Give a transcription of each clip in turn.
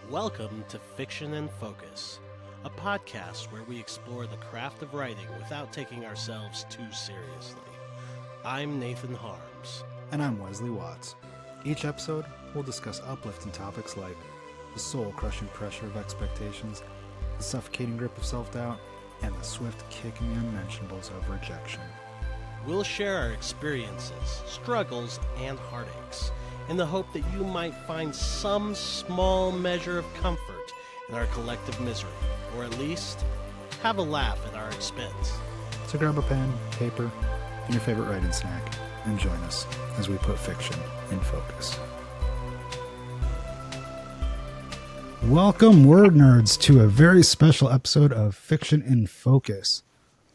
Welcome to Fiction in Focus, a podcast where we explore the craft of writing without taking ourselves too seriously. I'm Nathan Harms. And I'm Wesley Watts. Each episode, we'll discuss uplifting topics like the soul-crushing pressure of expectations, the suffocating grip of self-doubt, and the swift-kicking unmentionables of rejection. We'll share our experiences, struggles, and heartaches in the hope that you might find some small measure of comfort in our collective misery, or at least have a laugh at our expense. So grab a pen, paper, and your favorite writing snack, and join us as we put fiction in focus. Welcome, word nerds, to a very special episode of Fiction in Focus,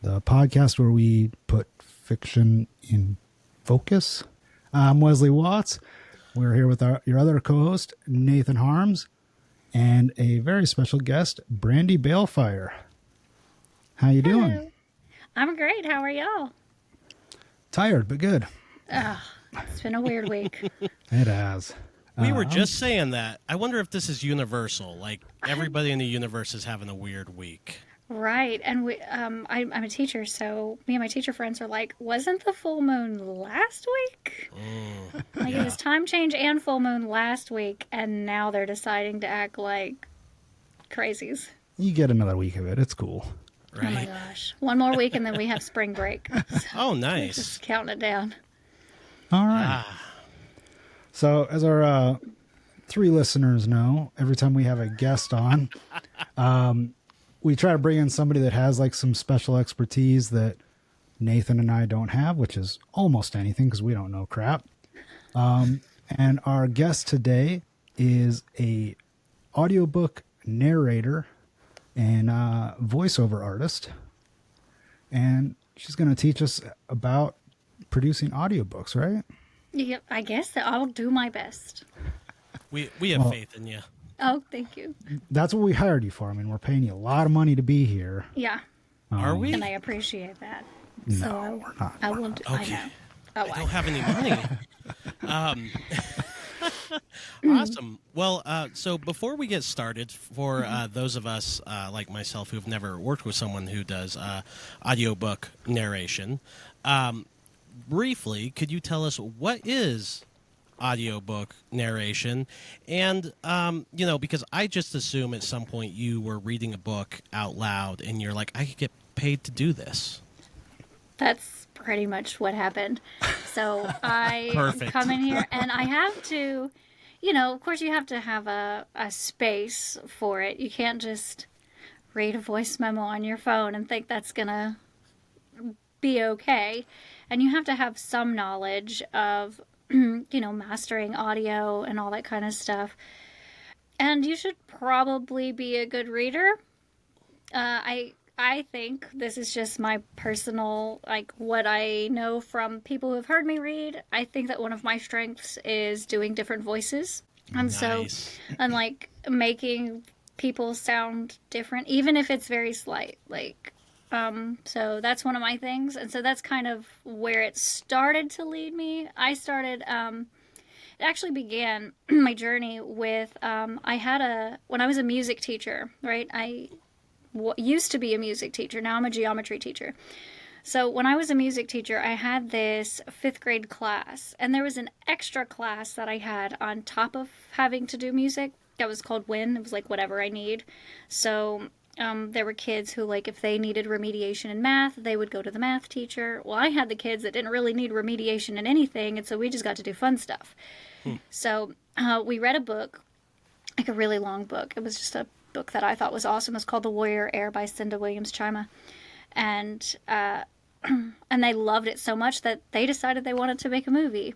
the podcast where we put fiction in focus. I'm Wesley Watts. We're here with your other co-host, Nathan Harms, and a very special guest, Brandi Baelfire. How you doing? Hello. I'm great. How are y'all? Tired, but good. It's been a weird week. It has. We were just saying that. I wonder if this is universal. Like, everybody in the universe is having a weird week. Right. And I'm a teacher, so me and my teacher friends are like, wasn't the full moon last week? It was time change and full moon last week, and now they're deciding to act like crazies. You get another week of it. It's cool. Right? Oh my gosh. One more week and then we have spring break. So Oh, nice. just counting it down. All right. So as our three listeners know, every time we have a guest on, we try to bring in somebody that has like some special expertise that Nathan and I don't have, which is almost anything because we don't know crap. And our guest today is a audiobook narrator and voiceover artist. And she's going to teach us about producing audiobooks, right? Yeah, I guess that I'll do my best. We have faith in you. Oh, thank you. That's what we hired you for. I mean, we're paying you a lot of money to be here. Yeah. Are we? And I appreciate that. No, So we're not. I will do. Okay. I know. Oh, I don't have any money. Awesome. Well, so before we get started, for those of us like myself who've never worked with someone who does audiobook narration, briefly, could you tell us what is audiobook narration? And, because I just assume at some point you were reading a book out loud and you're like, I could get paid to do this. That's pretty much what happened. So I Perfect. come in here and I have to, of course you have to have a space for it. You can't just read a voice memo on your phone and think that's going to be okay. And you have to have some knowledge of, mastering audio and all that kind of stuff. And you should probably be a good reader. I think this is just my personal, what I know from people who have heard me read. I think that one of my strengths is doing different voices. And Nice. making people sound different, even if it's very slight. So that's one of my things. And so that's kind of where it started to lead me. It actually began my journey with, when I was a music teacher, right? I used to be a music teacher. Now I'm a geometry teacher. So when I was a music teacher, I had this 5th grade class, and there was an extra class that I had on top of having to do music that was called WIN. It was like whatever I need. So there were kids who, if they needed remediation in math, they would go to the math teacher. Well, I had the kids that didn't really need remediation in anything, and so we just got to do fun stuff. So we read a book, like a really long book. It was just a book that I thought was awesome. It's called The Warrior Heir by Cinda Williams-Chima. And they loved it so much that they decided they wanted to make a movie.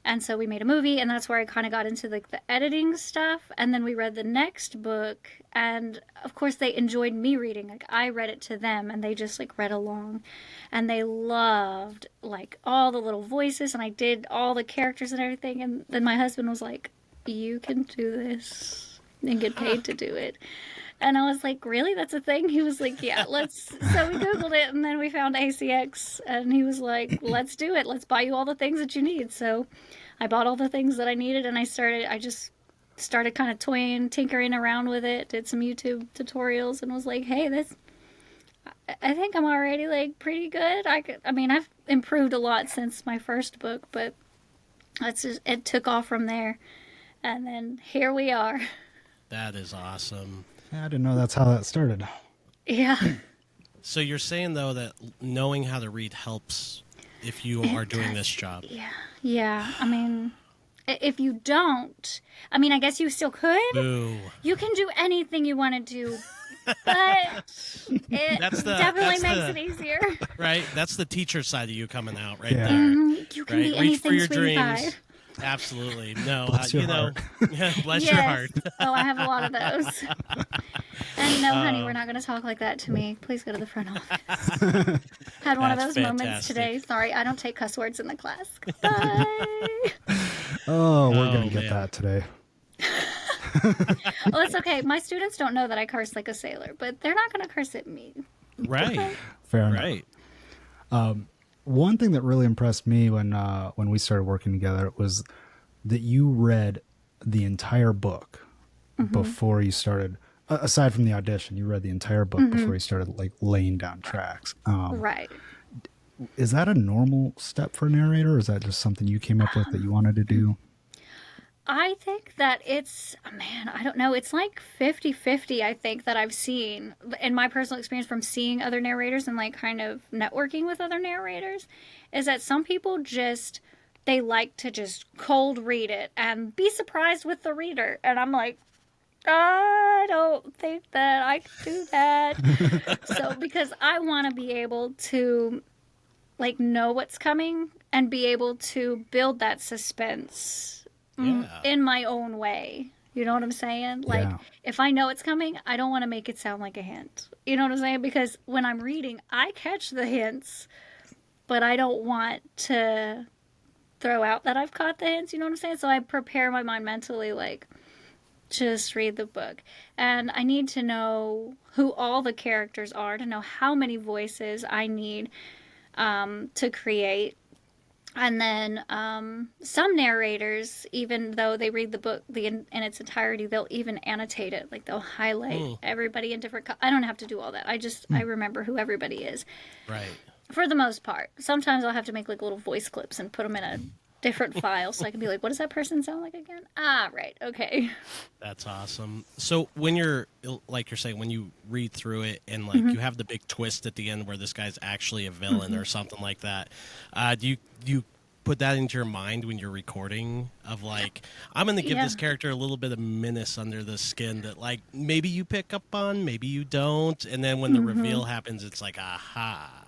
And so we made a movie, and that's where I kind of got into the editing stuff. And then we read the next book, and of course they enjoyed me reading. I read it to them, and they just read along, and they loved all the little voices, and I did all the characters and everything. And then my husband was like, "You can do this and get paid to do it." And I was like, "Really? That's a thing?" He was like, "Yeah, let's." So we Googled it, and then we found ACX, and he was like, "Let's do it. Let's buy you all the things that you need." So I bought all the things that I needed, and I just started kind of tinkering around with it, did some YouTube tutorials, and was like, hey, I think I'm already like pretty good. I mean, I've improved a lot since my first book, but it took off from there. And then here we are. That is awesome. Yeah, I didn't know that's how that started. Yeah. So you're saying, though, that knowing how to read helps if you are doing this job. Yeah. Yeah. I mean, if you don't, I mean, I guess you still could. Boo. You can do anything you want to do, but it definitely makes it easier. Right? That's the teacher side of you coming out right Yeah. there. You can Right? be Reach anything, for your sweetie pie. dreams. Absolutely. No, Bless your heart. Bless your heart. Oh, I have a lot of those. And no, honey, we're not going to talk like that to me. Please go to the front office. Had one of That's those moments fantastic. today. Sorry, I don't take cuss words in the class. Bye. Oh, we're going Oh, to get man. that today. Well, it's okay. My students don't know that I curse like a sailor, but they're not going to curse at me. Right. Fair enough. Right. One thing that really impressed me when we started working together was that you read the entire book before you started. Aside from the audition, you read the entire book before you started like laying down tracks. Right. Is that a normal step for a narrator, or is that just something you came up with that you wanted to do? I think that it's, man, I don't know. It's like 50-50, I think, that I've seen in my personal experience from seeing other narrators and like kind of networking with other narrators, is that some people they like to just cold read it and be surprised with the reader. And I'm like, I don't think that I can do that. So, because I want to be able to like know what's coming and be able to build that suspense Yeah. in my own way. You know what I'm saying? Like, Yeah. if I know it's coming, I don't want to make it sound like a hint. You know what I'm saying? Because when I'm reading, I catch the hints, but I don't want to throw out that I've caught the hints. You know what I'm saying? So I prepare my mind mentally, like, just read the book. And I need to know who all the characters are, to know how many voices I need to create. And then some narrators, even though they read the book in its entirety, they'll even annotate it. Like they'll highlight everybody in different... I don't have to do all that. I remember who everybody is. Right. For the most part. Sometimes I'll have to make like little voice clips and put them in a different file so I can be like, what does that person sound like again? Ah, right. Okay. That's awesome. So when you're, like you're saying, when you read through it and like you have the big twist at the end where this guy's actually a villain or something like that, do you put that into your mind when you're recording of like, I'm going to give this character a little bit of menace under the skin that like maybe you pick up on, maybe you don't. And then when the reveal happens, it's like, aha.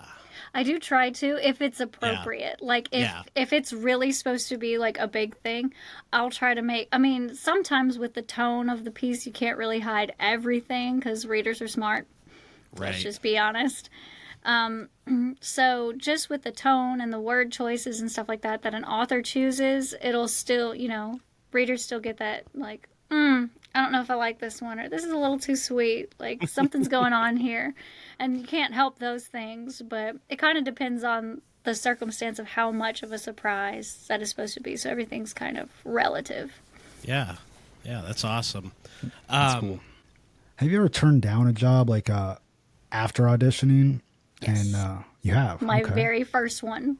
I do try to, if it's appropriate. Yeah. Like, if it's really supposed to be, like, a big thing, I'll try to make... I mean, sometimes with the tone of the piece, you can't really hide everything, because readers are smart. Right. Let's just be honest. So, just with the tone and the word choices and stuff like that an author chooses, it'll still, readers still get that, like, I don't know if I like this one, or this is a little too sweet. Like, something's going on here. And you can't help those things, but it kind of depends on the circumstance of how much of a surprise that is supposed to be. So everything's kind of relative. Yeah. Yeah, that's awesome. That's cool. Have you ever turned down a job like after auditioning? Yes. And you have? My Okay. very first one.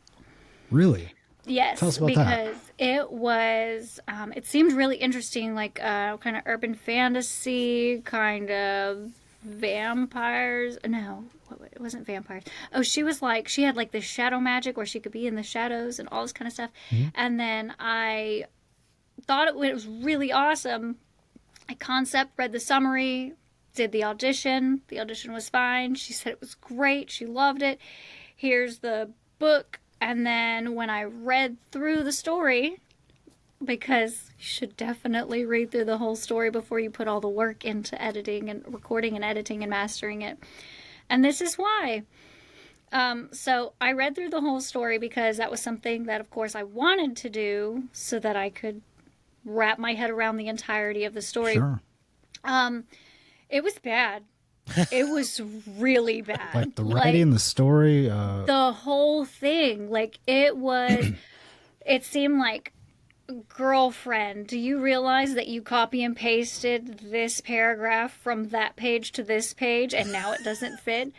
Really? Yes, Tell us about that. because it was, it seemed really interesting, like kind of urban fantasy, kind of vampires. No, it wasn't vampires. Oh, she had like this shadow magic where she could be in the shadows and all this kind of stuff. And then I thought it was really awesome. I read the summary, did the audition. The audition was fine. She said it was great. She loved it. Here's the book. And then when I read through the story, because you should definitely read through the whole story before you put all the work into editing and recording and editing and mastering it. And this is why. So I read through the whole story because that was something that, of course, I wanted to do so that I could wrap my head around the entirety of the story. Sure. It was bad. It was really bad. Like the writing, the story, the whole thing. Like it was. It seemed like girlfriend, do you realize that you copy and pasted this paragraph from that page to this page and now it doesn't fit?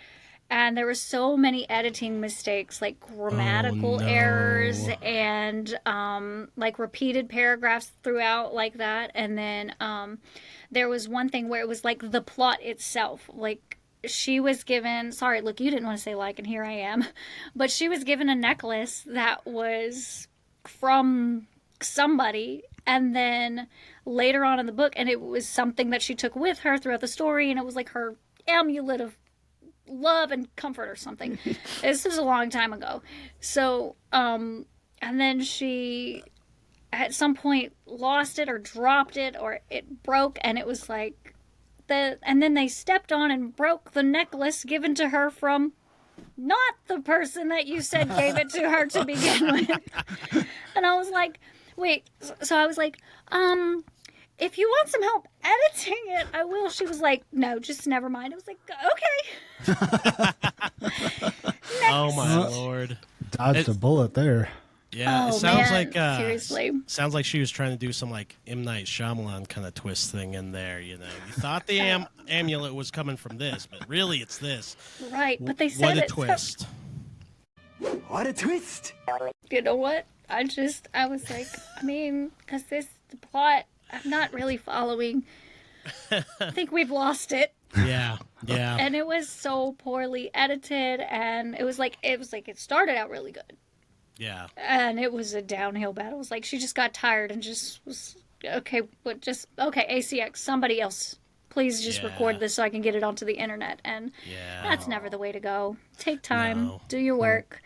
And there were so many editing mistakes, like grammatical errors and like repeated paragraphs throughout like that. And then there was one thing where it was like the plot itself. Like she was given, sorry, look, you didn't want to say like, and here I am. But she was given a necklace that was from somebody. And then later on in the book, and it was something that she took with her throughout the story. And it was like her amulet of love and comfort or something. This was a long time ago. So, and then she at some point lost it or dropped it or it broke, and it was like and then they stepped on and broke the necklace given to her from not the person that you said gave it to her to begin with. And I was like, wait, so I was like, if you want some help editing it, I will. She was like, no, just never mind. I was like, okay. Oh, my Lord. Dodged a bullet there. Yeah, it sounds like seriously. Sounds like she was trying to do some like M. Night Shyamalan kind of twist thing in there. You thought the amulet was coming from this, but really it's this. Right, but they said what a it. twist! What a twist! You know what? I was like, I mean, because the plot, I'm not really following. I think we've lost it. Yeah. And it was so poorly edited, and it started out really good. Yeah. And it was a downhill battle. It was like she just got tired and just was, okay, ACX, somebody else, please just record this so I can get it onto the internet. And that's never the way to go. Take time, do your work,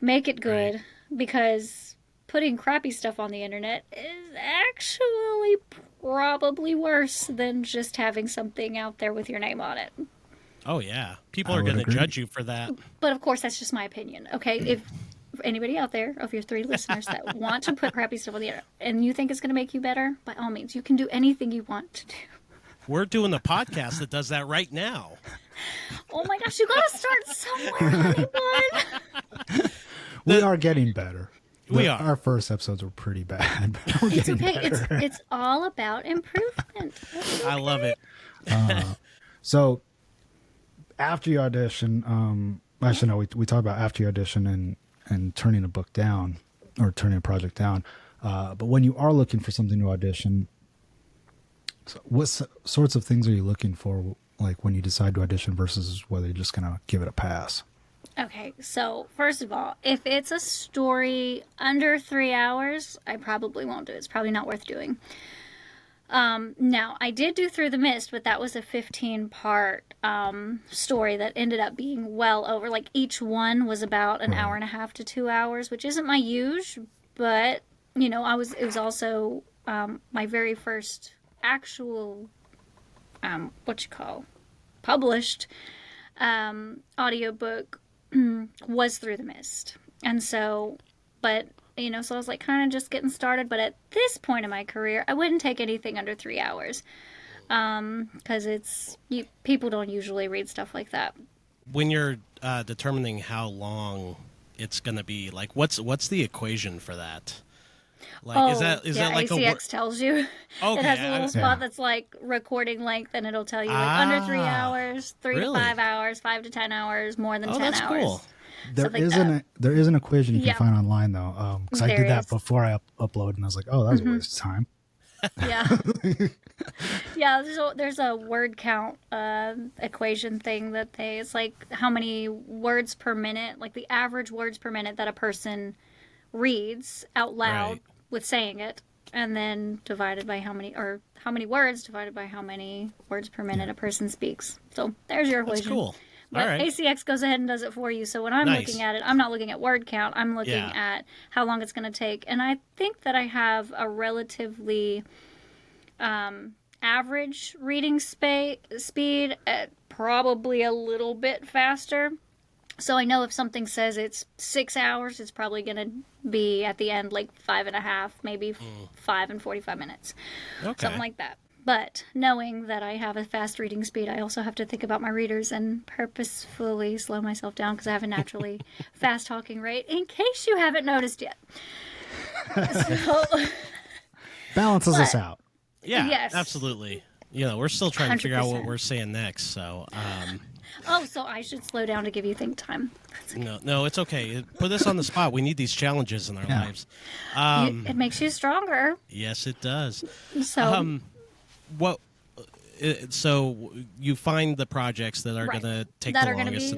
make it good, because putting crappy stuff on the internet is actually probably worse than just having something out there with your name on it. Oh, yeah. People are going to judge you for that. But, of course, that's just my opinion, okay? If anybody out there, of your 3 listeners that want to put crappy stuff on the internet and you think it's going to make you better, by all means, you can do anything you want to do. We're doing a podcast that does that right now. Oh, my gosh, you got to start somewhere, honey bun. We are getting better. We are. Our first episodes were pretty bad. But we're It's getting okay. better. It's all about improvement. Okay. I love it. So after you audition, actually, no, we talked about after you audition and turning a book down or turning a project down. But when you are looking for something to audition, so what sorts of things are you looking for, like when you decide to audition versus whether you're just going to give it a pass? Okay, so first of all, if it's a story under 3 hours, I probably won't do it. It's probably not worth doing. Now, I did do Through the Mist, but that was a 15-part story that ended up being well over. Like, each one was about an hour and a half to 2 hours, which isn't my usual, but, it was also my very first actual, published audiobook was Through the Mist. And so, but, so I was like kind of just getting started. But at this point in my career, I wouldn't take anything under 3 hours. Because people don't usually read stuff like that. When you're determining how long it's going to be, like, what's the equation for that? Like, is that like ACX tells you. Okay, it has a little spot that's like recording length, and it'll tell you like under 3 hours, 3 to 5 hours, 5 to 10 hours, more than 10 that's hours. Cool. There is an equation you can find online though, because I did that before I uploaded, and I was like, oh, that was a waste of time. Yeah. There's a word count equation thing it's like how many words per minute, like the average words per minute that a person reads out loud with saying it, and then divided by how many words divided by how many words per minute a person speaks. So there's your equation. That's cool. But right. ACX goes ahead and does it for you. So when I'm looking at it, I'm not looking at word count. I'm looking at how long it's going to take. And I think that I have a relatively average reading speed, probably a little bit faster. So I know if something says it's 6 hours, it's probably going to be at the end like 5.5, maybe 5 and 45 minutes. Okay. Something like that. But knowing that I have a fast reading speed, I also have to think about my readers and purposefully slow myself down because I have a naturally fast talking rate, in case you haven't noticed yet. So balances us But- out. Yeah, Yes. absolutely. We're still trying to figure out what 100%. we're saying next. So, Oh, so I should slow down to give you think time. no, it's okay. Put us on the spot. We need these challenges in our Yeah. lives. It makes you stronger. Yes, it does. So What? So you find the projects that are Right. going to take that the are going to longest,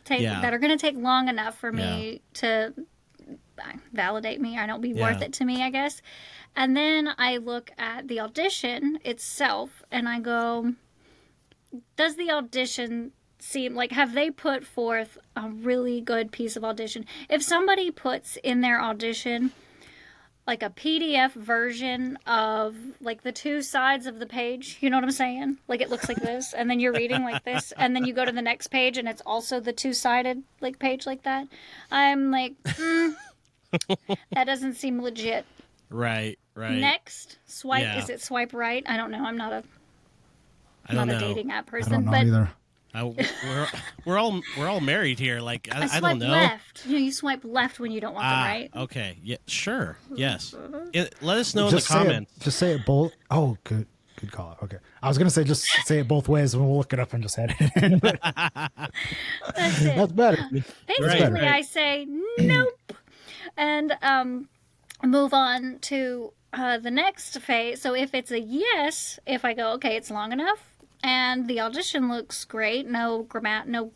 be and that are going to take long enough for me to validate me. I don't be worth Yeah. it to me, I guess. And then I look at the audition itself and I go, does the audition seem like, have they put forth a really good piece of audition? If somebody puts in their audition like a PDF version of like the two sides of the page, you know what I'm saying? Like it looks like this, and then you're reading like this, and then you go to the next page and it's also the two-sided like page like that. I'm like, that doesn't seem legit. right. Next, swipe. Yeah. Is it swipe right? I don't know. I'm not a I don't know. dating app I person, don't know but either. We're all married here. Like I I swipe don't know. left. You swipe left when you don't want them, right? Okay. Yeah. Sure. Yes. Let us know in the Just say it, comments. just say it both. Oh, good call. Okay, I was gonna say just say it both ways, and we'll look it up and just head it in. But That's it. that's better. Basically, Right. I say nope, and move on to the next phase. So if it's a yes, if I go, okay, it's long enough, and the audition looks great, no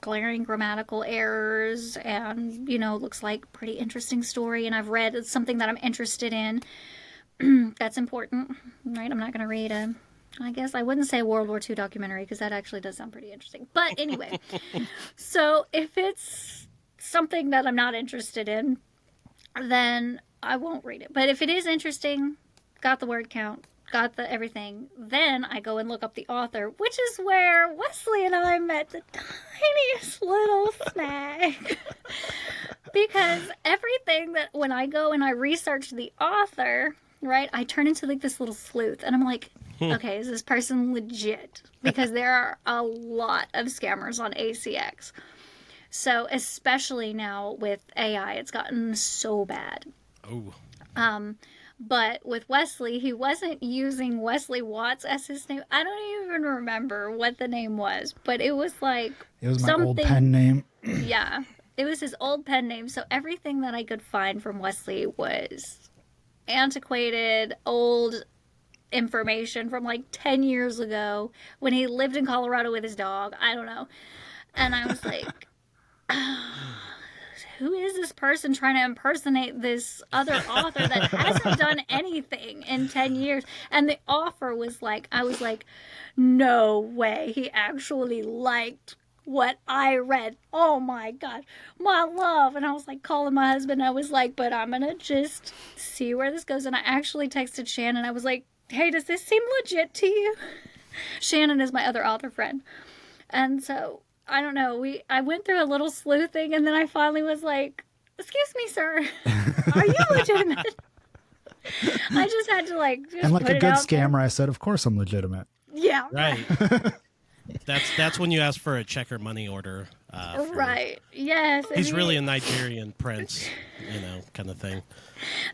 glaring grammatical errors, and looks like pretty interesting story, and I've read it's something that I'm interested in. That's important, right? I'm not going to read I guess I wouldn't say a World War II documentary because that actually does sound pretty interesting. But anyway, so if it's something that I'm not interested in, then I won't read it. But if it is interesting, got the word count, got the everything, then I go and look up the author, which is where Wesley and I met the tiniest little snag. Because everything that when I go and I research the author, right, I turn into like this little sleuth and I'm like, okay, is this person legit? Because there are a lot of scammers on ACX. So especially now with AI, it's gotten so bad. Oh. But with Wesley, he wasn't using Wesley Watts as his name. I don't even remember what the name was, but it was like It was my something. old pen name. Yeah, it was his old pen name. So everything that I could find from Wesley was antiquated, old information from like 10 years ago when he lived in Colorado with his dog. I don't know. And I was like, who is this person trying to impersonate this other author that hasn't done anything in 10 years? And the offer was like, I was like, no way. He actually liked what I read. Oh my God, my love. And I was like calling my husband. I was like, but I'm going to just see where this goes. And I actually texted Shannon. I was like, hey, does this seem legit to you? Shannon is my other author friend. And so I don't know. I went through a little sleuthing, and then I finally was like, "Excuse me, sir, are you legitimate?" I just had to just And like put a it good out there. scammer, I said, "Of course I'm legitimate." Yeah, Right. That's when you ask for a check or money order. right. Yes. He's really a Nigerian prince, kind of thing.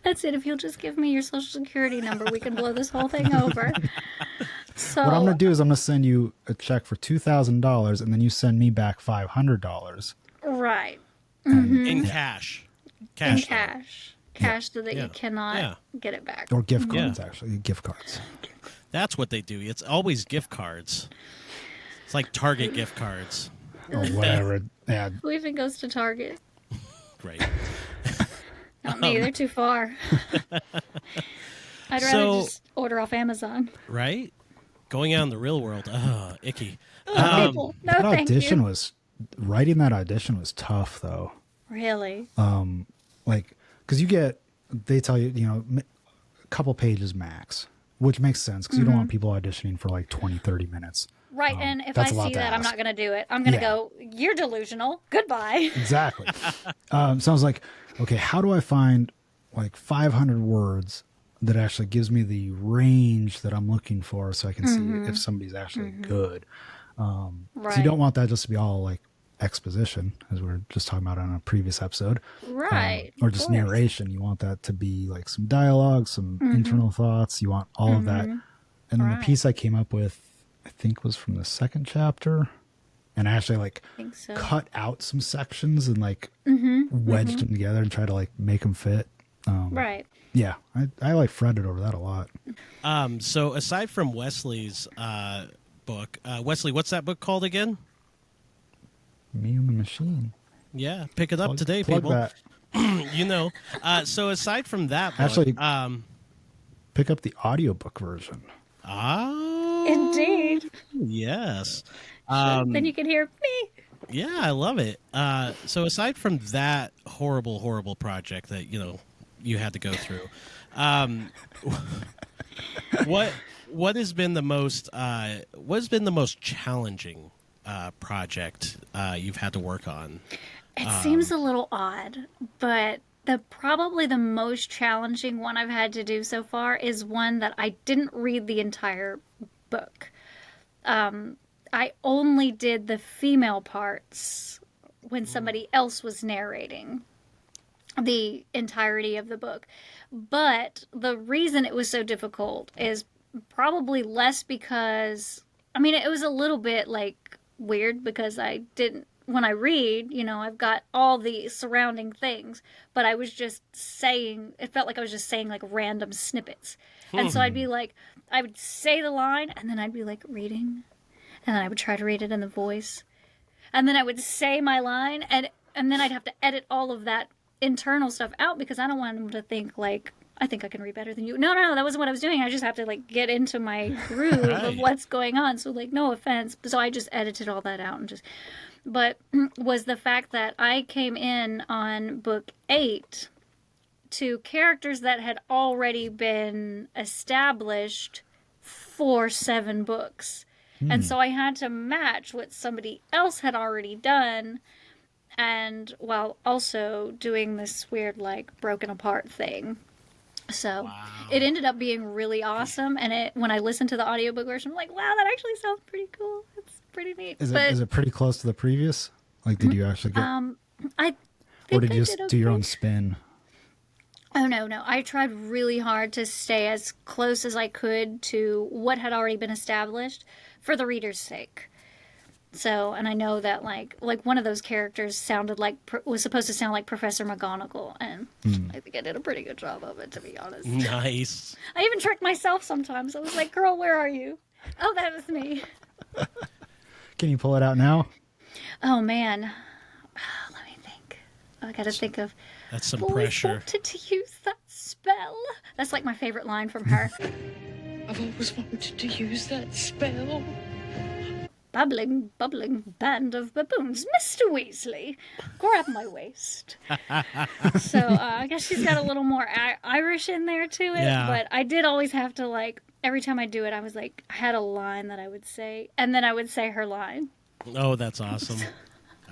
That's it. If you'll just give me your social security number, we can blow this whole thing over. So What I'm gonna do is I'm gonna send you a check for $2,000, and then you send me back $500. right In cash. in Cash. though. cash, so that Yeah. you cannot Yeah. get it back. Or gift Yeah. cards, actually. Gift cards. That's what they do. It's always gift cards. It's like Target gift cards. Or whatever. Yeah. Who even goes to Target? Great. Not me. They're too far. I'd rather So- just order off Amazon. Right? Going out in the real world. Oh, icky. People, no, That thank audition you. writing that audition was tough, though. Really? Because they tell you, a couple pages max, which makes sense because you don't want people auditioning for like 20, 30 minutes. Right, and if I that's a lot see to that, I'm ask. not going to do it. I'm going to Yeah. go, you're delusional. Goodbye. Exactly. So I was like, okay, how do I find like 500 words that actually gives me the range that I'm looking for so I can see if somebody's actually good? So Right. you don't want that just to be all like exposition, as we were just talking about on a previous episode. Right. Or just narration. You want that to be like some dialogue, some internal thoughts. You want all of that. And then the piece I came up with, I think, was from the second chapter. And I actually like cut out some sections and like wedged them together and try to like make them fit. Right. Yeah, I like fretted over that a lot. So aside from Wesley's book, Wesley, what's that book called again? Me and the Machine. Yeah, pick it up today, plug people. That. So aside from that book, actually, pick up the audiobook version. Oh, indeed. Yes. Then you can hear me. Yeah, I love it. So aside from that horrible project that you had to go through, what has been the most challenging project you've had to work on? It seems a little odd, but probably the most challenging one I've had to do so far is one that I didn't read the entire book. I only did the female parts when somebody else was narrating the entirety of the book. But the reason it was so difficult is probably less because, it was a little bit like weird because when I read, I've got all the surrounding things, but I was just saying, it felt like I was just saying like random snippets. And so I'd be like, I would say the line and then I'd be like reading, and then I would try to read it in the voice, and then I would say my line, and then I'd have to edit all of that internal stuff out because I don't want them to think like, I think I can read better than you. No, that wasn't what I was doing. I just have to like get into my groove of what's going on. So like, no offense. So I just edited all that out but was the fact that I came in on book 8 to characters that had already been established for 7 books. And so I had to match what somebody else had already done, and while also doing this weird like broken apart thing. So it ended up being really awesome. And when I listened to the audiobook version, I'm like, wow, that actually sounds pretty cool. It's pretty neat. Is it pretty close to the previous? Like, did you actually get... or did you just do your own spin? Oh, no. I tried really hard to stay as close as I could to what had already been established for the reader's sake. So, and I know that like one of those characters was supposed to sound like Professor McGonagall, and I think I did a pretty good job of it, to be honest. Nice. I even tricked myself sometimes. I was like, girl, where are you? Oh, that was me. Can you pull it out now? Oh, man. Let me think. I got to think of... That's some always pressure. Wanted to use that spell. That's like my favorite line from her. I've always wanted to use that spell. Bubbling band of baboons. Mr. Weasley, grab my waist. So I guess she's got a little more Irish in there to it. Yeah. But I did always have to, like, every time I do it, I was like, I had a line that I would say, and then I would say her line. Oh, that's awesome.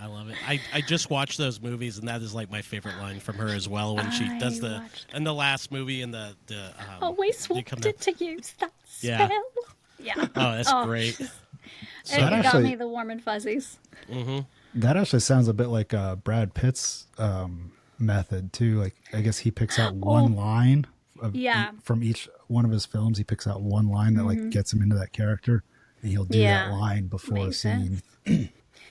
I love it. I just watched those movies, and that is like my favorite line from her as well when she does in the last movie in the always wanted to use that Yeah. spell. Yeah. Oh, that's great. So it got me the warm and fuzzies. Mm-hmm. That actually sounds a bit like Brad Pitt's method too. Like, I guess he picks out one line from each one of his films. He picks out one line that like gets him into that character, and he'll do that line before a scene.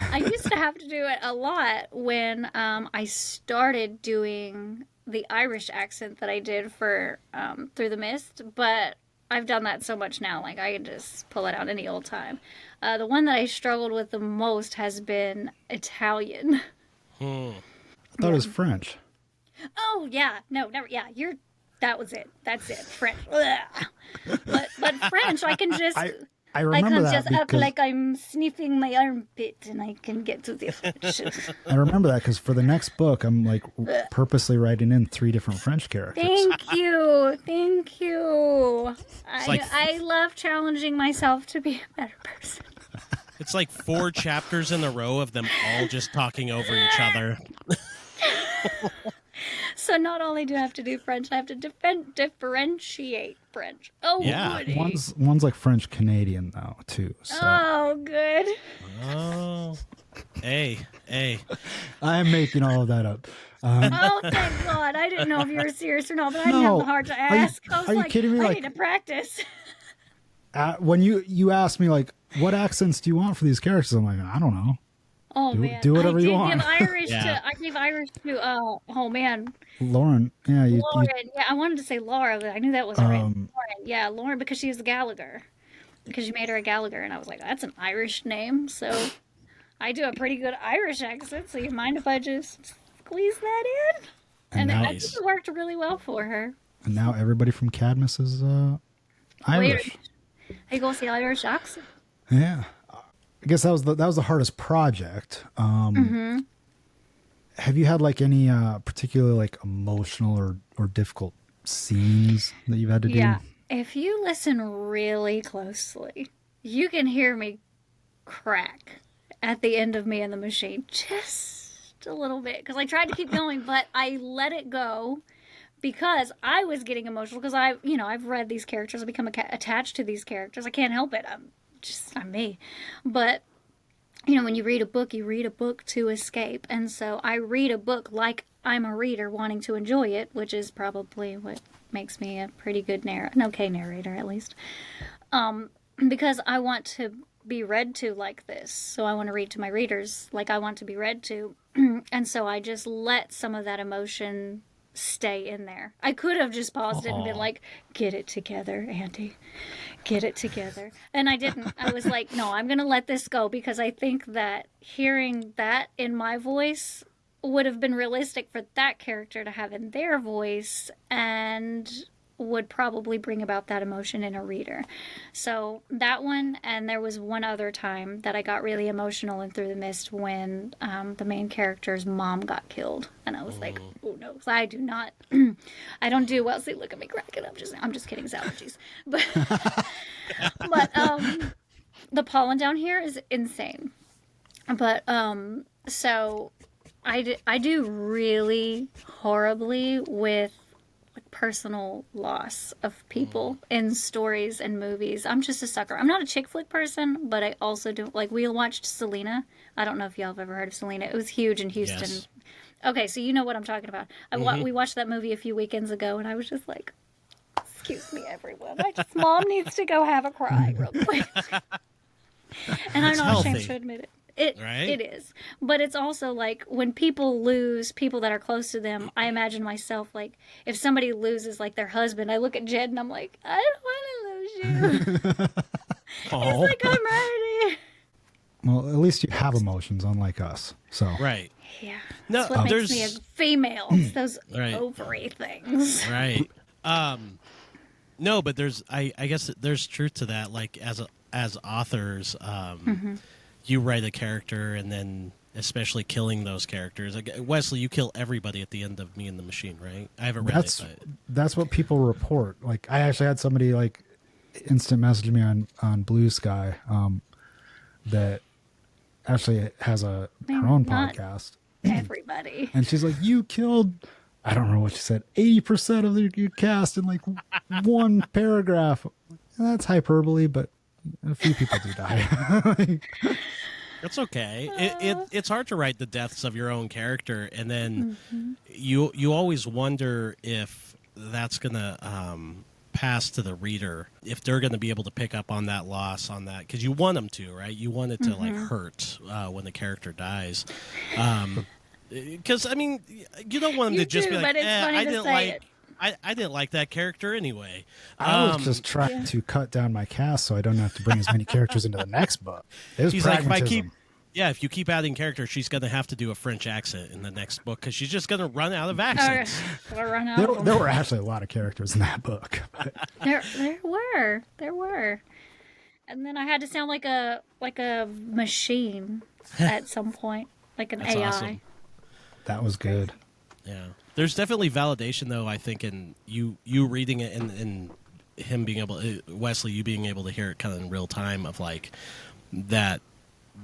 I used to have to do it a lot when I started doing the Irish accent that I did for Through the Mist, but I've done that so much now, like I can just pull it out any old time. The one that I struggled with the most has been Italian. I thought it was French. Oh, yeah. No, never. Yeah, that was it. That's it. French. but French, I can just... I remember that just act like I'm sniffing my armpit and I can get to the French. I remember that because for the next book, I'm like purposely writing in 3 different French characters. Thank you. I love challenging myself to be a better person. It's like 4 chapters in a row of them all just talking over each other. So not only do I have to do French, I have to differentiate French. Oh, yeah. goody. One's like French Canadian though too. So. Oh, good. Oh. Hey. I am making all of that up. Oh, thank God. I didn't know if you were serious or not, but I didn't No. have the heart to Are you- ask. I was are you like, kidding me? I Like- need to practice. When you asked me, like, what accents do you want for these characters? I'm like, I don't know. Oh, Do- man. do whatever I you did want. Give Irish Yeah. I gave Irish to, oh, man. Lauren. Yeah. Lauren. Yeah, I wanted to say Laura, but I knew that wasn't right. Um, Lauren. Yeah, Lauren, because she was Gallagher. Because you made her a Gallagher, and I was like, that's an Irish name, so I do a pretty good Irish accent, so you mind if I just squeeze that in? And I think it worked really well for her. And now everybody from Cadmus is Irish. Hey, go see Irish accent. Yeah. I guess that was the hardest project. Have you had like any particular like emotional or difficult scenes that you've had to do? Yeah. If you listen really closely, you can hear me crack at the end of Me and the Machine just a little bit. Because I tried to keep going, but I let it go because I was getting emotional. Because I've read these characters. I become attached to these characters. I can't help it. I'm me. But, when you read a book to escape. And so I read a book like I'm a reader wanting to enjoy it, which is probably what makes me a pretty good an okay narrator at least. Because I want to be read to like this. So I want to read to my readers like I want to be read to. And so I just let some of that emotion stay in there. I could have just paused it and been like, get it together, Auntie. Get it together. And I didn't. I was like, no, I'm going to let this go because I think that hearing that in my voice would have been realistic for that character to have in their voice and would probably bring about that emotion in a reader. So that one, and there was one other time that I got really emotional in Through the Mist when the main character's mom got killed. And I was like, oh no, I do not, I don't do well. See, look at me cracking up. I'm just kidding, it's allergies. But, the pollen down here is insane. But, so I do really horribly with personal loss of people in stories and movies. I'm just a sucker. I'm not a chick flick person, but I also do we watched Selena. I don't know if y'all have ever heard of Selena. It was huge in Houston. Yes. Okay, so you know what I'm talking about. We watched that movie a few weekends ago, and I was just like, excuse me, everyone. Mom needs to go have a cry real quick. And I'm not ashamed to admit it. It is. But it's also like when people lose people that are close to them, I imagine myself like if somebody loses like their husband, I look at Jed and I'm like, I don't want to lose you. It's like I'm ready. Well, at least you have emotions, unlike us. So Right. Yeah. No, That's what makes there's me a female. It's those Right. ovary things. right. No, but I guess there's truth to that. Like as authors, you write a character and then especially killing those characters. Like, Wesley, you kill everybody at the end of Me and the Machine, right? I haven't read it. But... That's what people report. Like I actually had somebody like instant message me on Blue Sky that actually has her own podcast. Everybody. And she's like, you killed, I don't know what she said, 80% of your cast in like one paragraph. That's hyperbole, but a few people do die. That's okay. It's hard to write the deaths of your own character, and then you always wonder if that's gonna pass to the reader, if they're gonna be able to pick up on that loss, on that, because you want them to, right? You want it to like hurt when the character dies, because I mean, you don't want them to just be like, I didn't like. I didn't like that character anyway. I was just trying to cut down my cast so I don't have to bring as many characters into the next book. It was pragmatism. If you keep adding characters, she's going to have to do a French accent in the next book because she's just going to run out of accents. There were actually a lot of characters in that book. But. There were. And then I had to sound like a machine at some point, like an AI. Awesome. That was good. Yeah. There's definitely validation, though, I think, in you reading it and him being able, Wesley, you being able to hear it kind of in real time of like that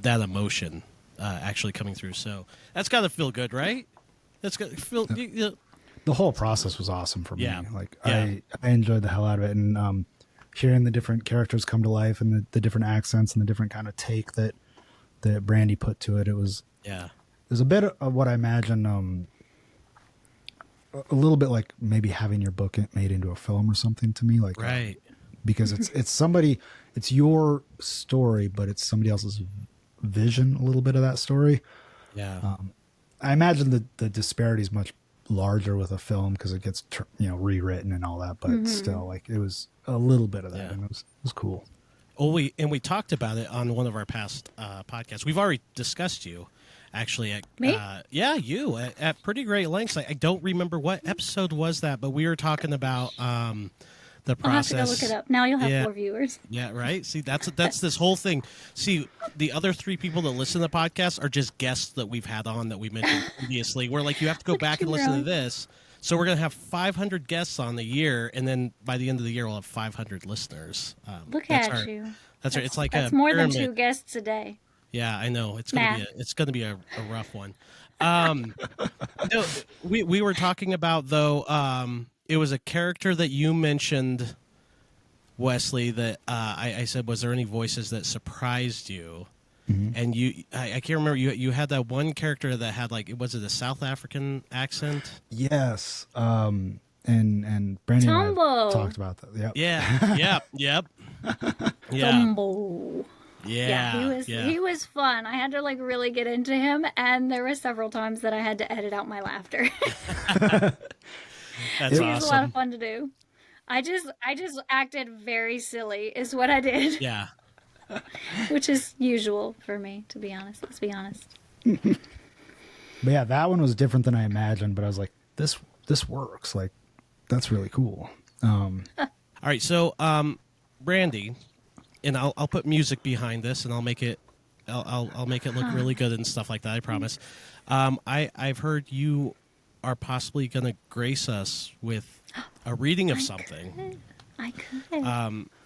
emotion actually coming through. So that's got to feel good, right? That's got to feel. The whole process was awesome for me. Yeah. Like I enjoyed the hell out of it, and hearing the different characters come to life and the different accents and the different kind of take that that Brandi put to it. It was a bit of what I imagine. A little bit like maybe having your book made into a film or something to me, like Right. because it's your story, but it's somebody else's vision. A little bit of that story. Yeah. I imagine the disparity is much larger with a film because it gets rewritten and all that, but still, like, it was a little bit of that, and it was cool. Oh, we talked about it on one of our past podcasts. We've already discussed you, actually. At, Me? You at pretty great lengths. I don't remember what episode was that, but we were talking about the process. I'll have to go look it up. Now you'll have 4 viewers. Yeah, right. See, that's this whole thing. See, the other 3 people that listen to the podcast are just guests that we've had on that we mentioned previously. We're like, you have to go back and listen to this. So we're gonna have 500 guests on the year, and then by the end of the year, we'll have 500 listeners. Look at you. That's right. It's like that's a more pyramid. than 2 guests a day. Yeah, I know. It's gonna be a rough one. No, we were talking about though. It was a character that you mentioned, Wesley. That I said, was there any voices that surprised you? Mm-hmm. And I can't remember. You had that one character that had was it a South African accent? Yes. And Brandi and I talked about that. Yep. Yeah. Yep. Yeah. Dumbo. Yeah, he was fun. I had to really get into him, and there were several times that I had to edit out my laughter. That's He awesome. was a lot of fun to do. I just acted very silly is what I did. Yeah. Which is usual for me, to be honest. Let's be honest. But yeah, that one was different than I imagined, but I was like, this works. Like, that's really cool. All right, so Brandi, and I'll put music behind this, and I'll make it look really good and stuff like that. I promise. I've heard you are possibly going to grace us with a reading of something. I could.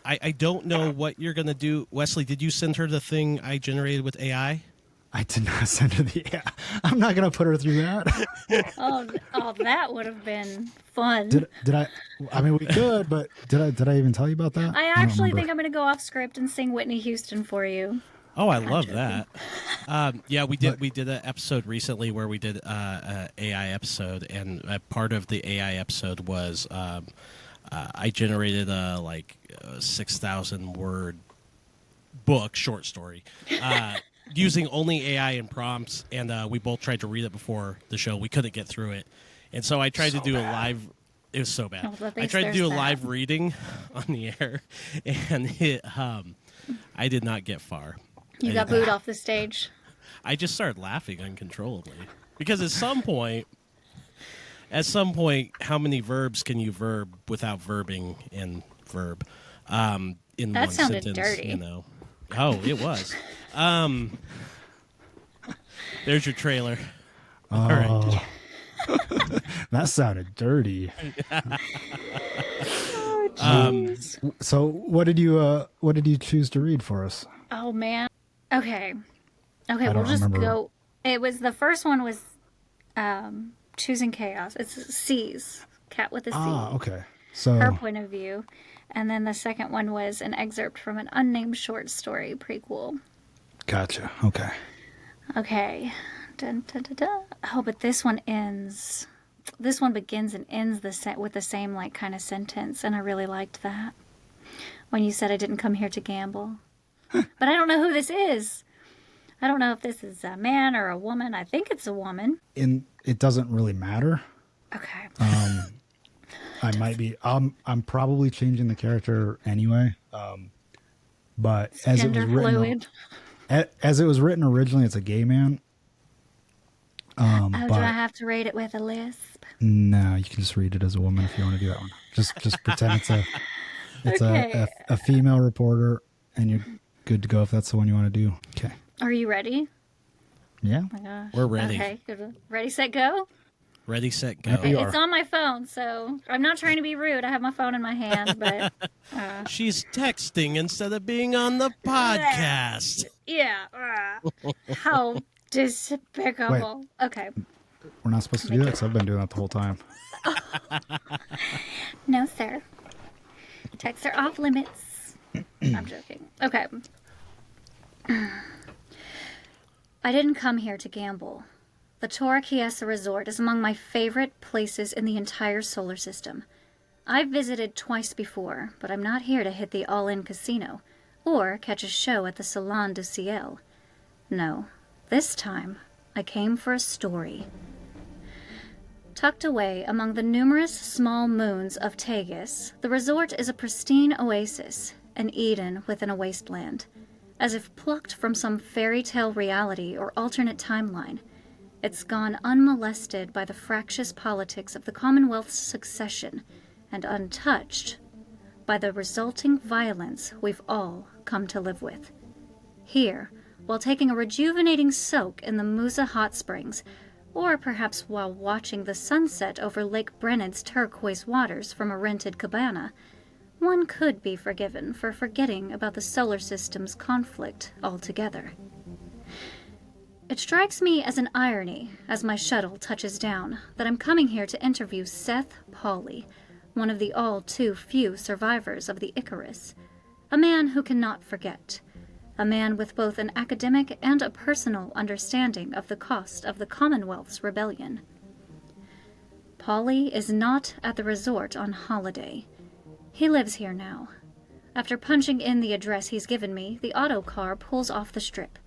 I don't know what you're going to do. Wesley, did you send her the thing I generated with AI? I did not send her the. Yeah, I'm not going to put her through that. Oh, that would have been fun. Did I? I mean, we could, but did I even tell you about that? I actually think I'm going to go off script and sing Whitney Houston for you. Oh, I love that. Yeah, we did an episode recently where we did an AI episode, and part of the AI episode was I generated a 6,000 word book, short story, using only AI and prompts, and we both tried to read it before the show. We couldn't get through it, and so I tried to do a live. It was so bad. I tried to do a live reading on the air, and I did not get far. You got booed off the stage. I just started laughing uncontrollably because at some point, how many verbs can you verb without verbing in verb? In that one sounded sentence, dirty. Oh, it was. There's your trailer. Oh, All right. That sounded dirty. So what did you choose to read for us? Oh man. Okay, don't we'll just remember. go. It was the first one was Choosing Chaos. It's C's, Cat with a C. Ah, okay. So Her point of view. And then the second one was an excerpt from an unnamed short story prequel. gotcha. Okay. Okay. Dun, dun, dun, dun. Oh, but this one ends. This one begins and ends with the same kind of sentence, and I really liked that. When you said I didn't come here to gamble. But I don't know who this is. I don't know if this is a man or a woman. I think it's a woman. It doesn't really matter. Okay. I might be. I'm probably changing the character anyway. But as it was Gender written, fluid. as it was written originally, it's a gay man. Oh, but do I have to rate it with a lisp? no, you can just read it as a woman if you want to do that one. Just pretend it's Okay. a female reporter, and you're good to go if that's the one you want to do. Okay. Are you ready? Yeah. Oh my gosh. We're ready. Okay. Good. Ready, set, go? Ready, set, go. We are. It's on my phone, so I'm not trying to be rude. I have my phone in my hand, but She's texting instead of being on the podcast. yeah. How despicable. Okay. We're not supposed to do that because I've been doing that the whole time. No, sir. Texts are off limits. I'm joking. Okay. I didn't come here to gamble. The Tora Chiesa Resort is among my favorite places in the entire solar system. I've visited twice before, but I'm not here to hit the all-in casino or catch a show at the Salon du Ciel. No, this time I came for a story. Tucked away among the numerous small moons of Tagus, the resort is a pristine oasis, an Eden within a wasteland. As if plucked from some fairy tale reality or alternate timeline, it's gone unmolested by the fractious politics of the Commonwealth's succession and untouched by the resulting violence we've all come to live with. Here, while taking a rejuvenating soak in the Musa hot springs, or perhaps while watching the sunset over Lake Brennan's turquoise waters from a rented cabana, one could be forgiven for forgetting about the solar system's conflict altogether. It strikes me as an irony, as my shuttle touches down, that I'm coming here to interview Seth Pauley, one of the all too few survivors of the Icarus, a man who cannot forget, a man with both an academic and a personal understanding of the cost of the Commonwealth's rebellion. Pauley is not at the resort on holiday. He lives here now. After punching in the address he's given me, the auto car pulls off the strip.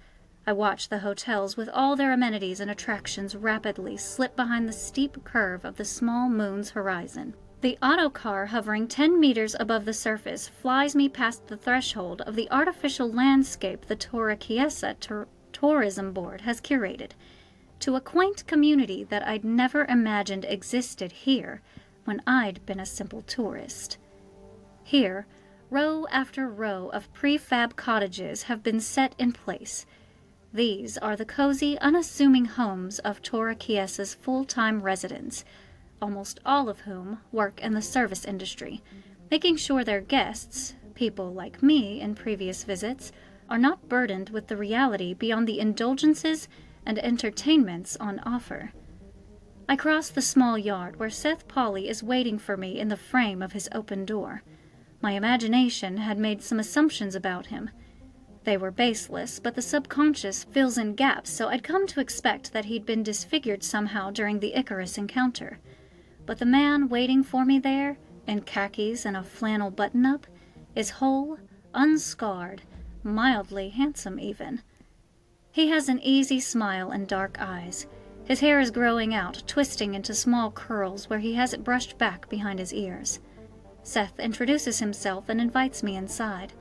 I watch the hotels with all their amenities and attractions rapidly slip behind the steep curve of the small moon's horizon. The auto car, hovering 10 meters above the surface, flies me past the threshold of the artificial landscape the Tora Chiesa Tourism Board has curated, to a quaint community that I'd never imagined existed here when I'd been a simple tourist. Here, row after row of prefab cottages have been set in place. These are the cozy, unassuming homes of Tora Chiesa's full-time residents, almost all of whom work in the service industry, making sure their guests, people like me in previous visits, are not burdened with the reality beyond the indulgences and entertainments on offer. I cross the small yard where Seth Pauley is waiting for me in the frame of his open door. My imagination had made some assumptions about him. They were baseless, but the subconscious fills in gaps, so I'd come to expect that he'd been disfigured somehow during the Icarus encounter. But the man waiting for me there, in khakis and a flannel button-up, is whole, unscarred, mildly handsome even. He has an easy smile and dark eyes. His hair is growing out, twisting into small curls where he has it brushed back behind his ears. Seth introduces himself and invites me inside.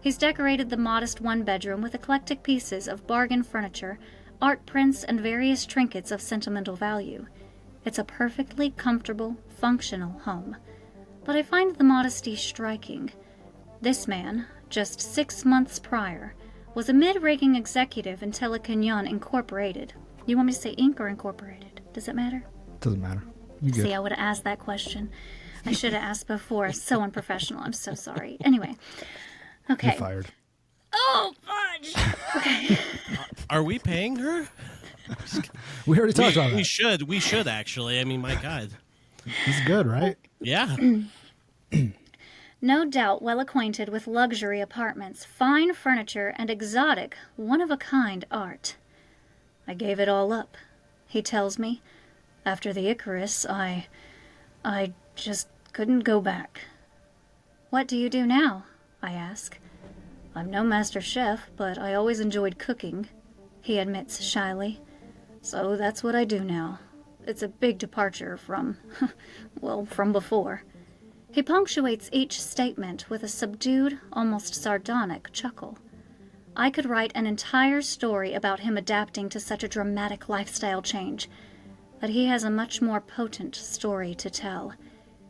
He's decorated the modest one-bedroom with eclectic pieces of bargain furniture, art prints, and various trinkets of sentimental value. It's a perfectly comfortable, functional home. But I find the modesty striking. This man, just 6 months prior, was a mid-ranking executive in Telecanyon Incorporated. You want me to say Inc. or Incorporated? Does it matter? Doesn't matter. You good. See, I would have asked that question. I should have asked before. So unprofessional. I'm so sorry. Anyway. Okay. You're fired. Oh, fudge! Okay. Are we paying her? We already talked about We that. should. We should, actually. I mean, my God. He's good, right? Yeah. No doubt well acquainted with luxury apartments, fine furniture, and exotic, one-of-a-kind art. I gave it all up, he tells me. After the Icarus, I just couldn't go back. What do you do now? I ask. I'm no master chef, but I always enjoyed cooking, he admits shyly. So that's what I do now. It's a big departure from, from before. He punctuates each statement with a subdued, almost sardonic chuckle. I could write an entire story about him adapting to such a dramatic lifestyle change, but he has a much more potent story to tell.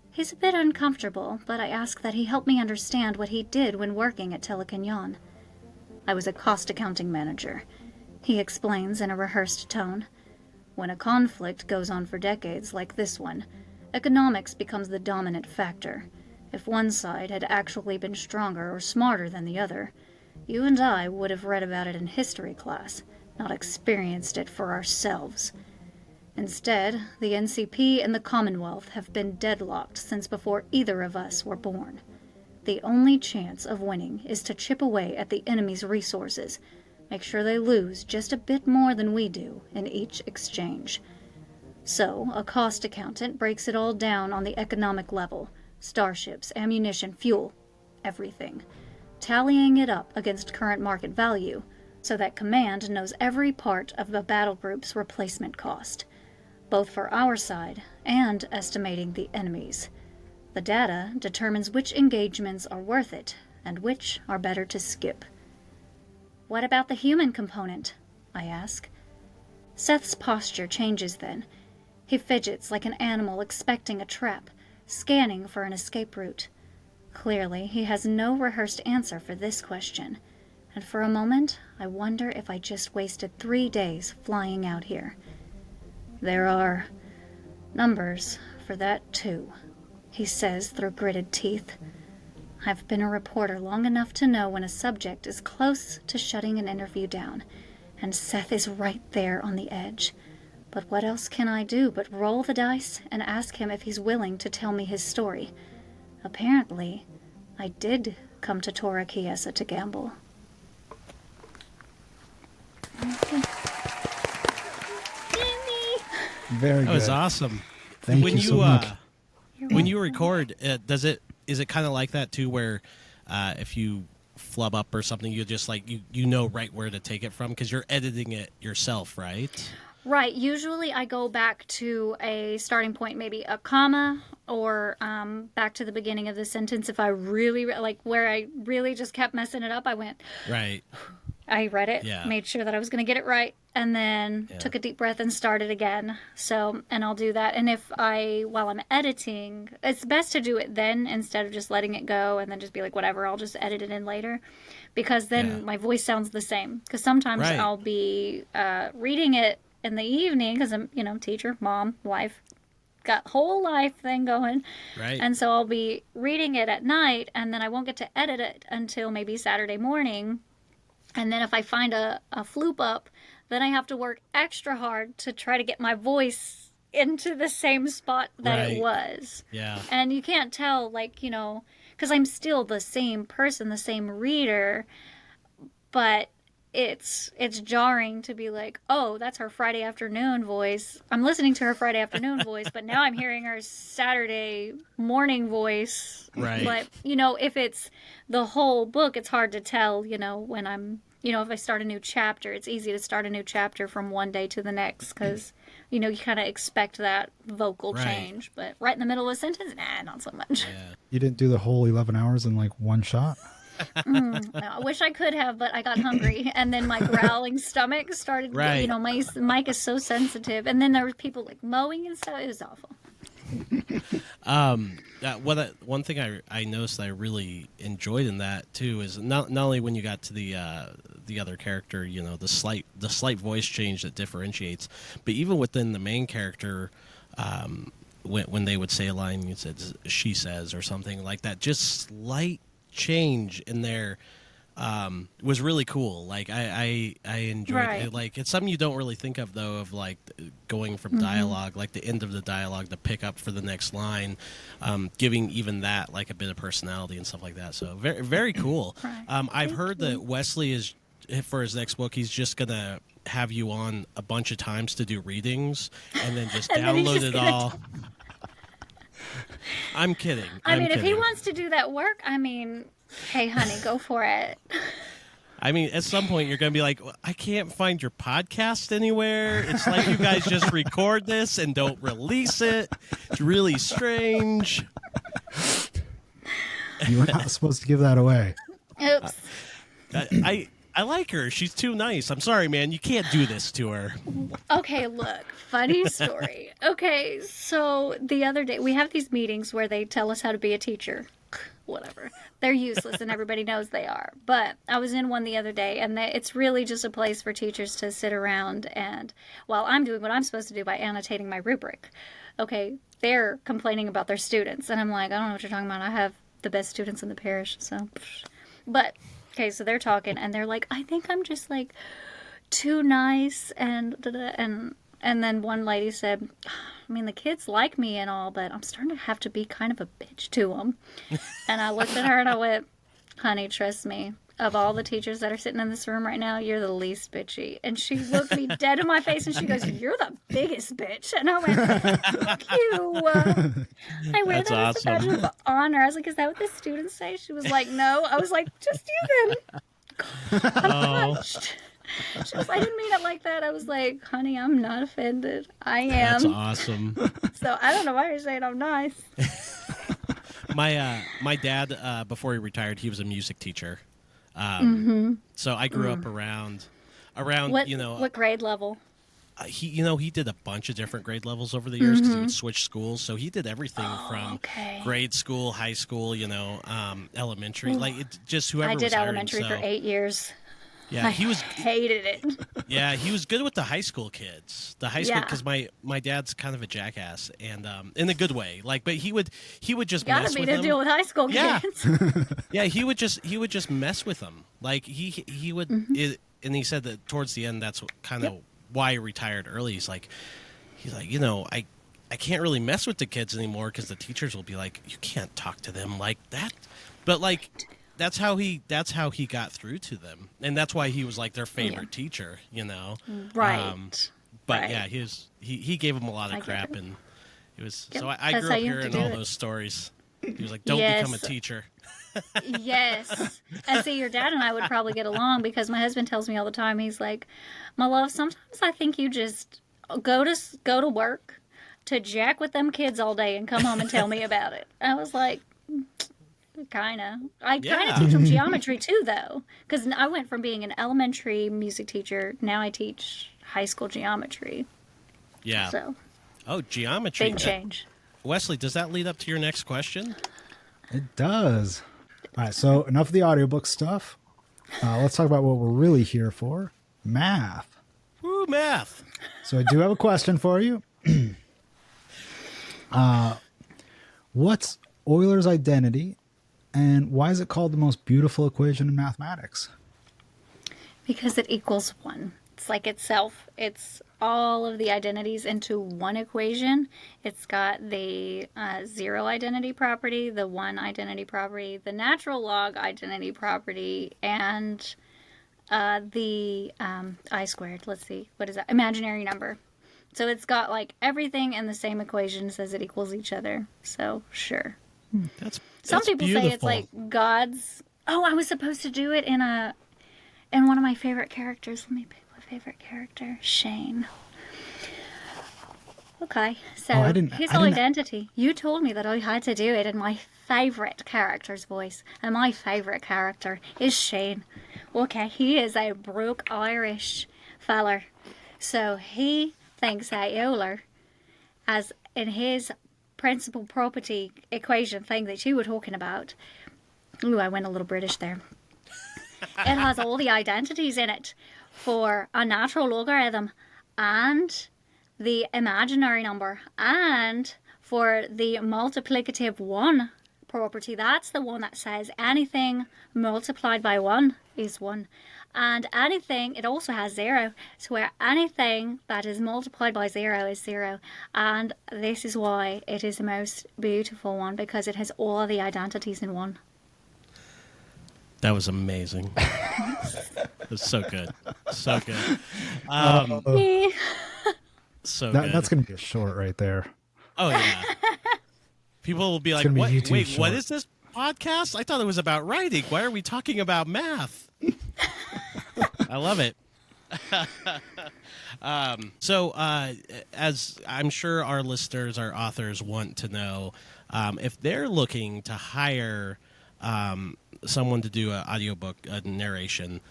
He's a bit uncomfortable, but I ask that he help me understand what he did when working at Telecanyon. I was a cost accounting manager, he explains in a rehearsed tone. When a conflict goes on for decades like this one, economics becomes the dominant factor. If one side had actually been stronger or smarter than the other, you and I would have read about it in history class, not experienced it for ourselves. Instead, the NCP and the Commonwealth have been deadlocked since before either of us were born. The only chance of winning is to chip away at the enemy's resources, make sure they lose just a bit more than we do in each exchange. So, a cost accountant breaks it all down on the economic level: starships, ammunition, fuel, everything, tallying it up against current market value so that command knows every part of the battle group's replacement cost, both for our side and estimating the enemy's. The data determines which engagements are worth it and which are better to skip. What about the human component? I ask. Seth's posture changes then. He fidgets like an animal expecting a trap, scanning for an escape route. Clearly, he has no rehearsed answer for this question, and for a moment, I wonder if I just wasted 3 days flying out here. There are numbers for that, too, he says through gritted teeth. I've been a reporter long enough to know when a subject is close to shutting an interview down, and Seth is right there on the edge. But what else can I do but roll the dice and ask him if he's willing to tell me his story? Apparently, I did come to Tora Chiesa to gamble. Okay. Very good. That was awesome. Thank you so much. When you record, is it kind of like that too, where if you flub up or something, you just like you know right where to take it from because you're editing it yourself, right? Right. Usually I go back to a starting point, maybe a comma, or back to the beginning of the sentence. If I really, like where I really just kept messing it up, I went, Right. I read it, Yeah. made sure that I was going to get it right, and then took a deep breath and started again. So, and I'll do that. And while I'm editing, it's best to do it then instead of just letting it go and then just be like, whatever, I'll just edit it in later. Because then my voice sounds the same. Because sometimes I'll be reading it in the evening because I'm, teacher, mom, wife, got whole life thing going. Right. And so I'll be reading it at night, and then I won't get to edit it until maybe Saturday morning. And then if I find a floop up, then I have to work extra hard to try to get my voice into the same spot that it was. Yeah. And you can't tell, because I'm still the same person, the same reader, but it's jarring to be like, oh, that's her Friday afternoon voice. I'm listening to her Friday afternoon voice, but now I'm hearing her Saturday morning voice. Right. But, if it's the whole book, it's hard to tell, when I'm, if I start a new chapter, it's easy to start a new chapter from one day to the next because, you kind of expect that vocal change. But right in the middle of a sentence, not so much. Yeah. You didn't do the whole 11 hours in like one shot? No, I wish I could have, but I got hungry, and then my growling stomach started. Right. My mic is so sensitive, and then there were people like mowing and stuff. It was awful. One thing I noticed that I really enjoyed in that too is not only when you got to the other character, the slight voice change that differentiates, but even within the main character, when they would say a line, you said she says or something like that, just slight change in there was really cool. Like I enjoyed it. Like it's something you don't really think of though, of like going from dialogue, like the end of the dialogue, to pick up for the next line, giving even that like a bit of personality and stuff like that. So very, very cool. I've heard that Wesley is, for his next book, he's just gonna have you on a bunch of times to do readings and then just download it all. I'm kidding. If he wants to do that work, hey, honey, go for it. At some point, you're going to be like, I can't find your podcast anywhere. It's like you guys just record this and don't release it. It's really strange. You were not supposed to give that away. Oops. I like her. She's too nice. I'm sorry, man. You can't do this to her. Okay, look, funny story. Okay, so the other day, we have these meetings where they tell us how to be a teacher. Whatever. They're useless and everybody knows they are. But I was in one the other day, and it's really just a place for teachers to sit around and, while I'm doing what I'm supposed to do by annotating my rubric, okay, they're complaining about their students. And I'm like, I don't know what you're talking about. I have the best students in the parish, so. But, okay, so they're talking, and they're like, I think I'm just, like, too nice, and then one lady said, the kids like me and all, but I'm starting to have to be kind of a bitch to them. And I looked at her and I went, honey, trust me, of all the teachers that are sitting in this room right now, you're the least bitchy. And she looked me dead in my face and she goes, you're the biggest bitch. And I went, thank you. I wear That's that as a badge awesome. of honor. I was like, is that what the students say? She was like, no. I was like, just you then. I'm touched. She was, I didn't mean it like that. I was like, honey, I'm not offended. I am. That's awesome. So I don't know why you're saying I'm nice. My dad, before he retired, he was a music teacher. So I grew up around What, you know, what grade level? he did a bunch of different grade levels over the years because he would switch schools. So he did everything from okay. grade school, high school, elementary, like just whoever I did was hiring. elementary for 8 years. Yeah, I he was. hated it. Yeah, he was good with the high school kids. The high school, Yeah. because my dad's kind of a jackass, and in a good way. Like, but he would just Gotta mess be with to them. deal with high school Yeah. kids. Yeah, he would just mess with them. Like he would, and he said that towards the end, that's kind of why he retired early. He's like, I can't really mess with the kids anymore because the teachers will be like, you can't talk to them like that. But like, that's how he got through to them, and that's why he was like their favorite teacher. Right. But Right. yeah, he gave him a lot I of get crap, it. and it was Yep, so I that's grew how up you have to hearing do all it. those stories. He was like, "Don't Yes. become a teacher." Yes. And see, your dad and I would probably get along because my husband tells me all the time, he's like, my love, sometimes I think you just go to work to jack with them kids all day and come home and tell me about it. I was like, kind of. I kind Yeah. of teach them geometry too, though, because I went from being an elementary music teacher, now I teach high school geometry. Yeah. So, Oh, geometry. big change. Wesley, does that lead up to your next question? It does. All right, so enough of the audiobook stuff. Let's talk about what we're really here for, math. Woo, math. So I do have a question for you. What's Euler's identity, and why is it called the most beautiful equation in mathematics? Because it equals 1. It's like itself. It's all of the identities into one equation. It's got the 0 identity property, the 1 identity property, the natural log identity property, and the I squared. Let's see. What is that? Imaginary number. So it's got like everything in the same equation, says it equals each other. So sure. That's Some that's people beautiful. say it's like God's. Oh, I was supposed to do it in one of my favorite characters. Let me pick my favorite character, Shane. Okay, so Oh, I didn't- his I didn't- identity. You told me that I had to do it in my favorite character's voice, and my favorite character is Shane. Okay, he is a broke Irish feller, so he thinks that Euler, as in his principal property equation thing that you were talking about. Ooh, I went a little British there. It has all the identities in it for a natural logarithm and the imaginary number and for the multiplicative 1 property. That's the one that says anything multiplied by 1 is 1. And anything, it also has 0, so where anything that is multiplied by 0 is 0. And this is why it is the most beautiful one, because it has all the identities in one. That was amazing. It was so good. So good. So good. That's going to be a short right there. Oh, yeah. People will be like, gonna be what? YouTube Wait, short. what is this podcast? I thought it was about writing. Why are we talking about math? I love it. So, as I'm sure our listeners, our authors want to know, if they're looking to hire someone to do an audiobook, a narration,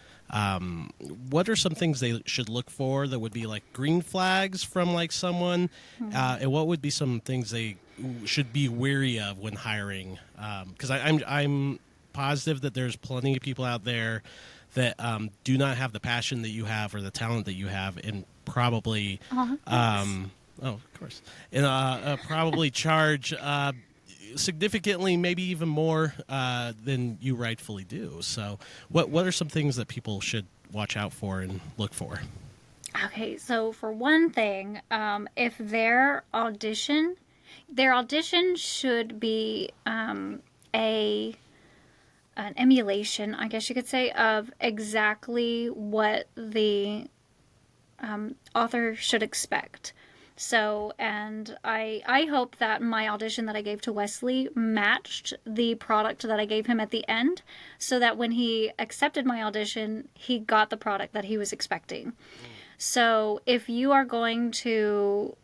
what are some things they should look for that would be like green flags from like someone, and what would be some things they should be wary of when hiring? Because I'm positive that there's plenty of people out there that do not have the passion that you have or the talent that you have, and probably of course, and probably charge significantly, maybe even more than you rightfully do. So what are some things that people should watch out for and look for? Okay, so for one thing, if their audition should be an emulation, I guess you could say, of exactly what the author should expect. So, and I hope that my audition that I gave to Wesley matched the product that I gave him at the end, so that when he accepted my audition, he got the product that he was expecting. So if you are going to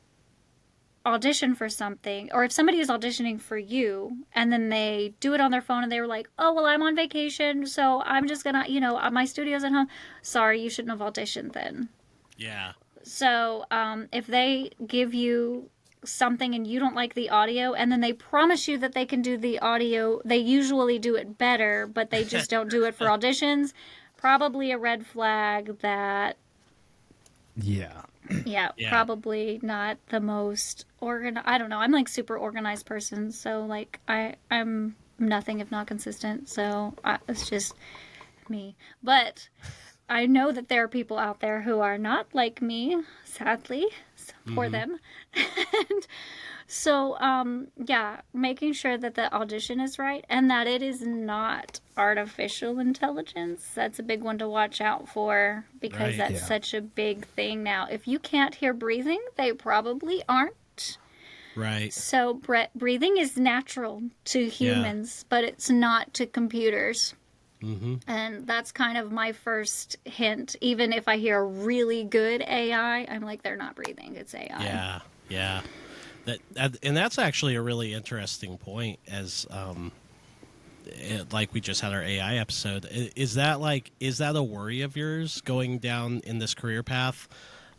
audition for something, or if somebody is auditioning for you and then they do it on their phone and they were like, oh, well, I'm on vacation, so I'm just gonna, my studio's at home. Sorry, you shouldn't have auditioned then. Yeah. So if they give you something and you don't like the audio, and then they promise you that they can do the audio, they usually do it better, but they just don't do it for auditions, probably a red flag that... Yeah. Yeah, probably not the most organized. I don't know. I'm like super organized person, so like I'm nothing if not consistent. So it's just me. But I know that there are people out there who are not like me, sadly, for them. And so making sure that the audition is right and that it is not artificial intelligence. That's a big one to watch out for, because that's such a big thing now. If you can't hear breathing, they probably aren't. Right. So breathing is natural to humans, but it's not to computers. Mm-hmm. And that's kind of my first hint. Even if I hear a really good AI, I'm like, they're not breathing. It's AI. Yeah. And that's actually a really interesting point, as like we just had our AI episode. Is that a worry of yours going down in this career path?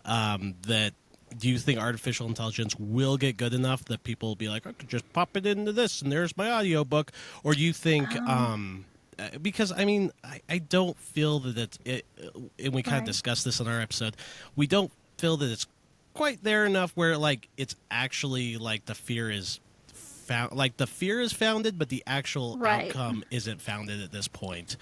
That do you think artificial intelligence will get good enough that people will be like, I could just pop it into this and there's my audiobook? Or do you think because I don't feel that and we kind of discussed this in our episode, we don't feel that it's quite there enough where like it's actually like the fear is founded, but the actual outcome isn't founded at this point.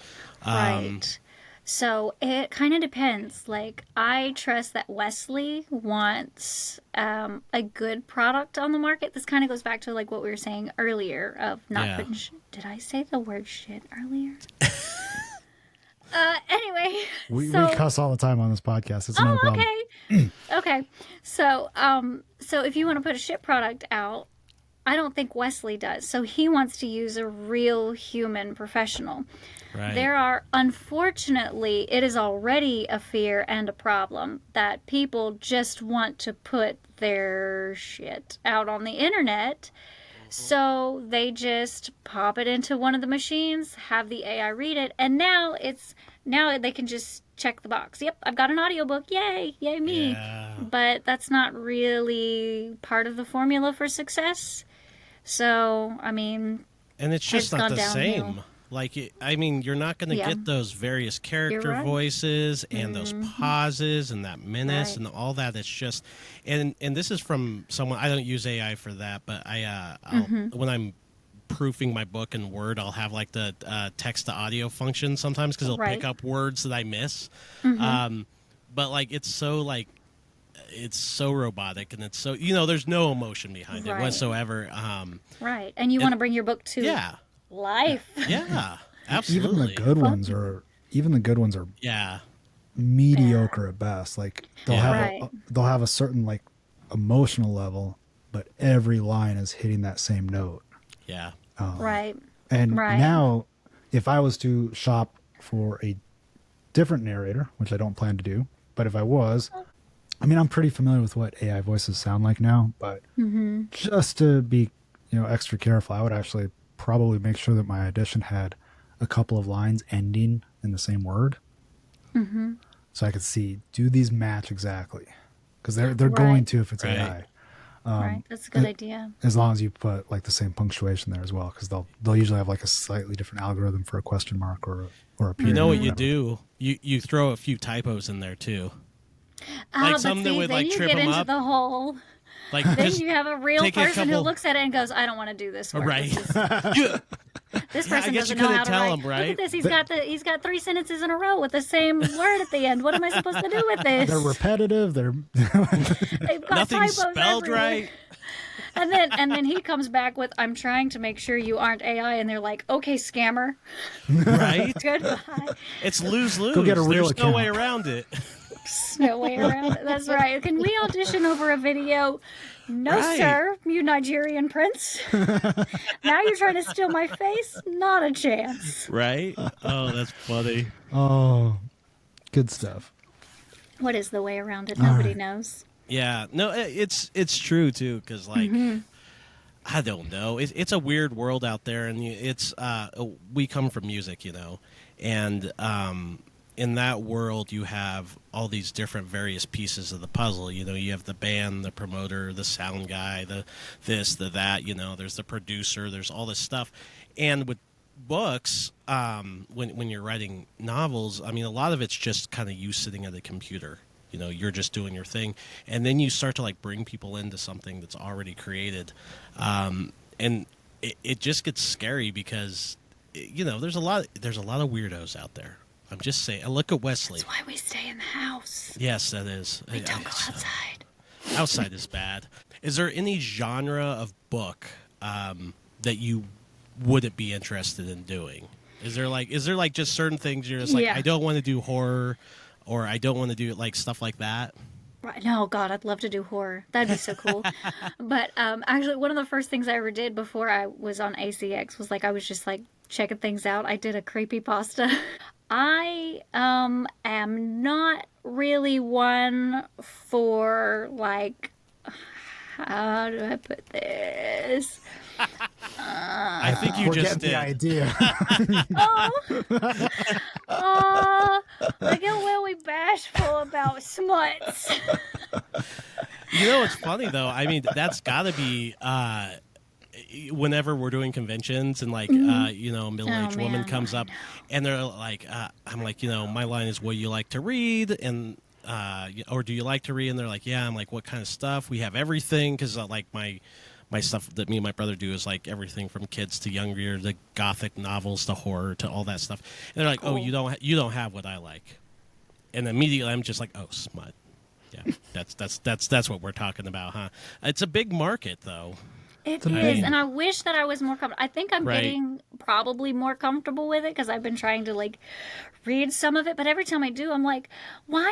Right. So it kind of depends. Like, I trust that Wesley wants a good product on the market. This kind of goes back to like what we were saying earlier of not putting did I say the word shit earlier? Anyway, we cuss all the time on this podcast. It's no problem. Okay. So if you want to put a shit product out, I don't think Wesley does. So he wants to use a real human professional. Right. There are, unfortunately, it is already a fear and a problem that people just want to put their shit out on the internet. So they just pop it into one of the machines, have the AI read it, and now they can just check the box. Yep, I've got an audiobook. Yay me. Yeah. But that's not really part of the formula for success. So, and it's just not the same. Like, you're not going to get those various character voices and those pauses and that menace and all that. It's just, and this is from someone, I don't use AI for that, but when I'm proofing my book in Word, I'll have like the text to audio function sometimes because it'll pick up words that I miss. But like, it's so robotic, and it's so, there's no emotion behind it whatsoever. Right. And you want to bring your book to life. Yeah, absolutely. Even the good ones are mediocre at best. Like they'll have a certain like emotional level, but every line is hitting that same note. Yeah. And now, if I was to shop for a different narrator, which I don't plan to do, but if I was, I'm pretty familiar with what AI voices sound like now, but just to be, extra careful, I would actually probably make sure that my audition had a couple of lines ending in the same word. So I could see, do these match exactly? Because they're going to if it's AI. That's a good idea. As long as you put like the same punctuation there as well, because they'll usually have like a slightly different algorithm for a question mark or a period. You know what you do? You throw a few typos in there too. Like some that would like trip them up. The whole. Like then you have a real person who looks at it and goes, "I don't want to do this word." Right. This person doesn't know how to write. Him, right? Look at this. He's got 3 sentences in a row with the same word at the end. What am I supposed to do with this? They're repetitive. They've got nothing spelled right. And then he comes back with, "I'm trying to make sure you aren't AI," and they're like, "Okay, scammer, Right? goodbye." It's lose-lose. Go get a real There's no way account. around it. There's no way around it. That's right. Can we audition over a video? No, Right. sir, you Nigerian prince. Now you're trying to steal my face? Not a chance. Right? Oh, that's funny. Oh, good stuff. What is the way around it? Nobody knows. Yeah. No, it's true, too, because, like, I don't know. It's a weird world out there, and it's we come from music, and in that world, you have all these different various pieces of the puzzle. You have the band, the promoter, the sound guy, the this, the that. There's the producer. There's all this stuff. And with books, when you're writing novels, I mean, a lot of it's just kind of you sitting at a computer. You're just doing your thing, and then you start to like bring people into something that's already created, and it just gets scary because there's a lot of weirdos out there. I'm just saying. Look at Wesley. That's why we stay in the house. Yes, that is. We don't go outside. Outside is bad. Is there any genre of book that you wouldn't be interested in doing? Is there like just certain things you're just like, Yeah. I don't want to do horror, or I don't want to do like stuff like that? Right. No, God, I'd love to do horror. That'd be so cool. But actually, one of the first things I ever did before I was on ACX was like, I was just like checking things out. I did a creepypasta. I am not really one for like, how do I put this? I think you We're just getting did. the idea. I get really bashful about smuts. It's funny though. I mean, that's got to be whenever we're doing conventions and like middle-aged woman man, comes I up and they're like, I'm like, my line is, "What do you like to read?" and or "Do you like to read?" And they're like, "Yeah." I'm like, "What kind of stuff?" We have everything, because like my stuff that me and my brother do is like everything from kids to younger, to gothic novels to horror to all that stuff. And they're like, "Oh, you don't have what I like." And immediately I'm just like, "Oh, smut." Yeah, that's what we're talking about, huh? It's a big market, though. It amazing. is, and I wish that I was more comfortable. I think I'm Right. getting probably more comfortable with it because I've been trying to like read some of it. But every time I do, I'm like, why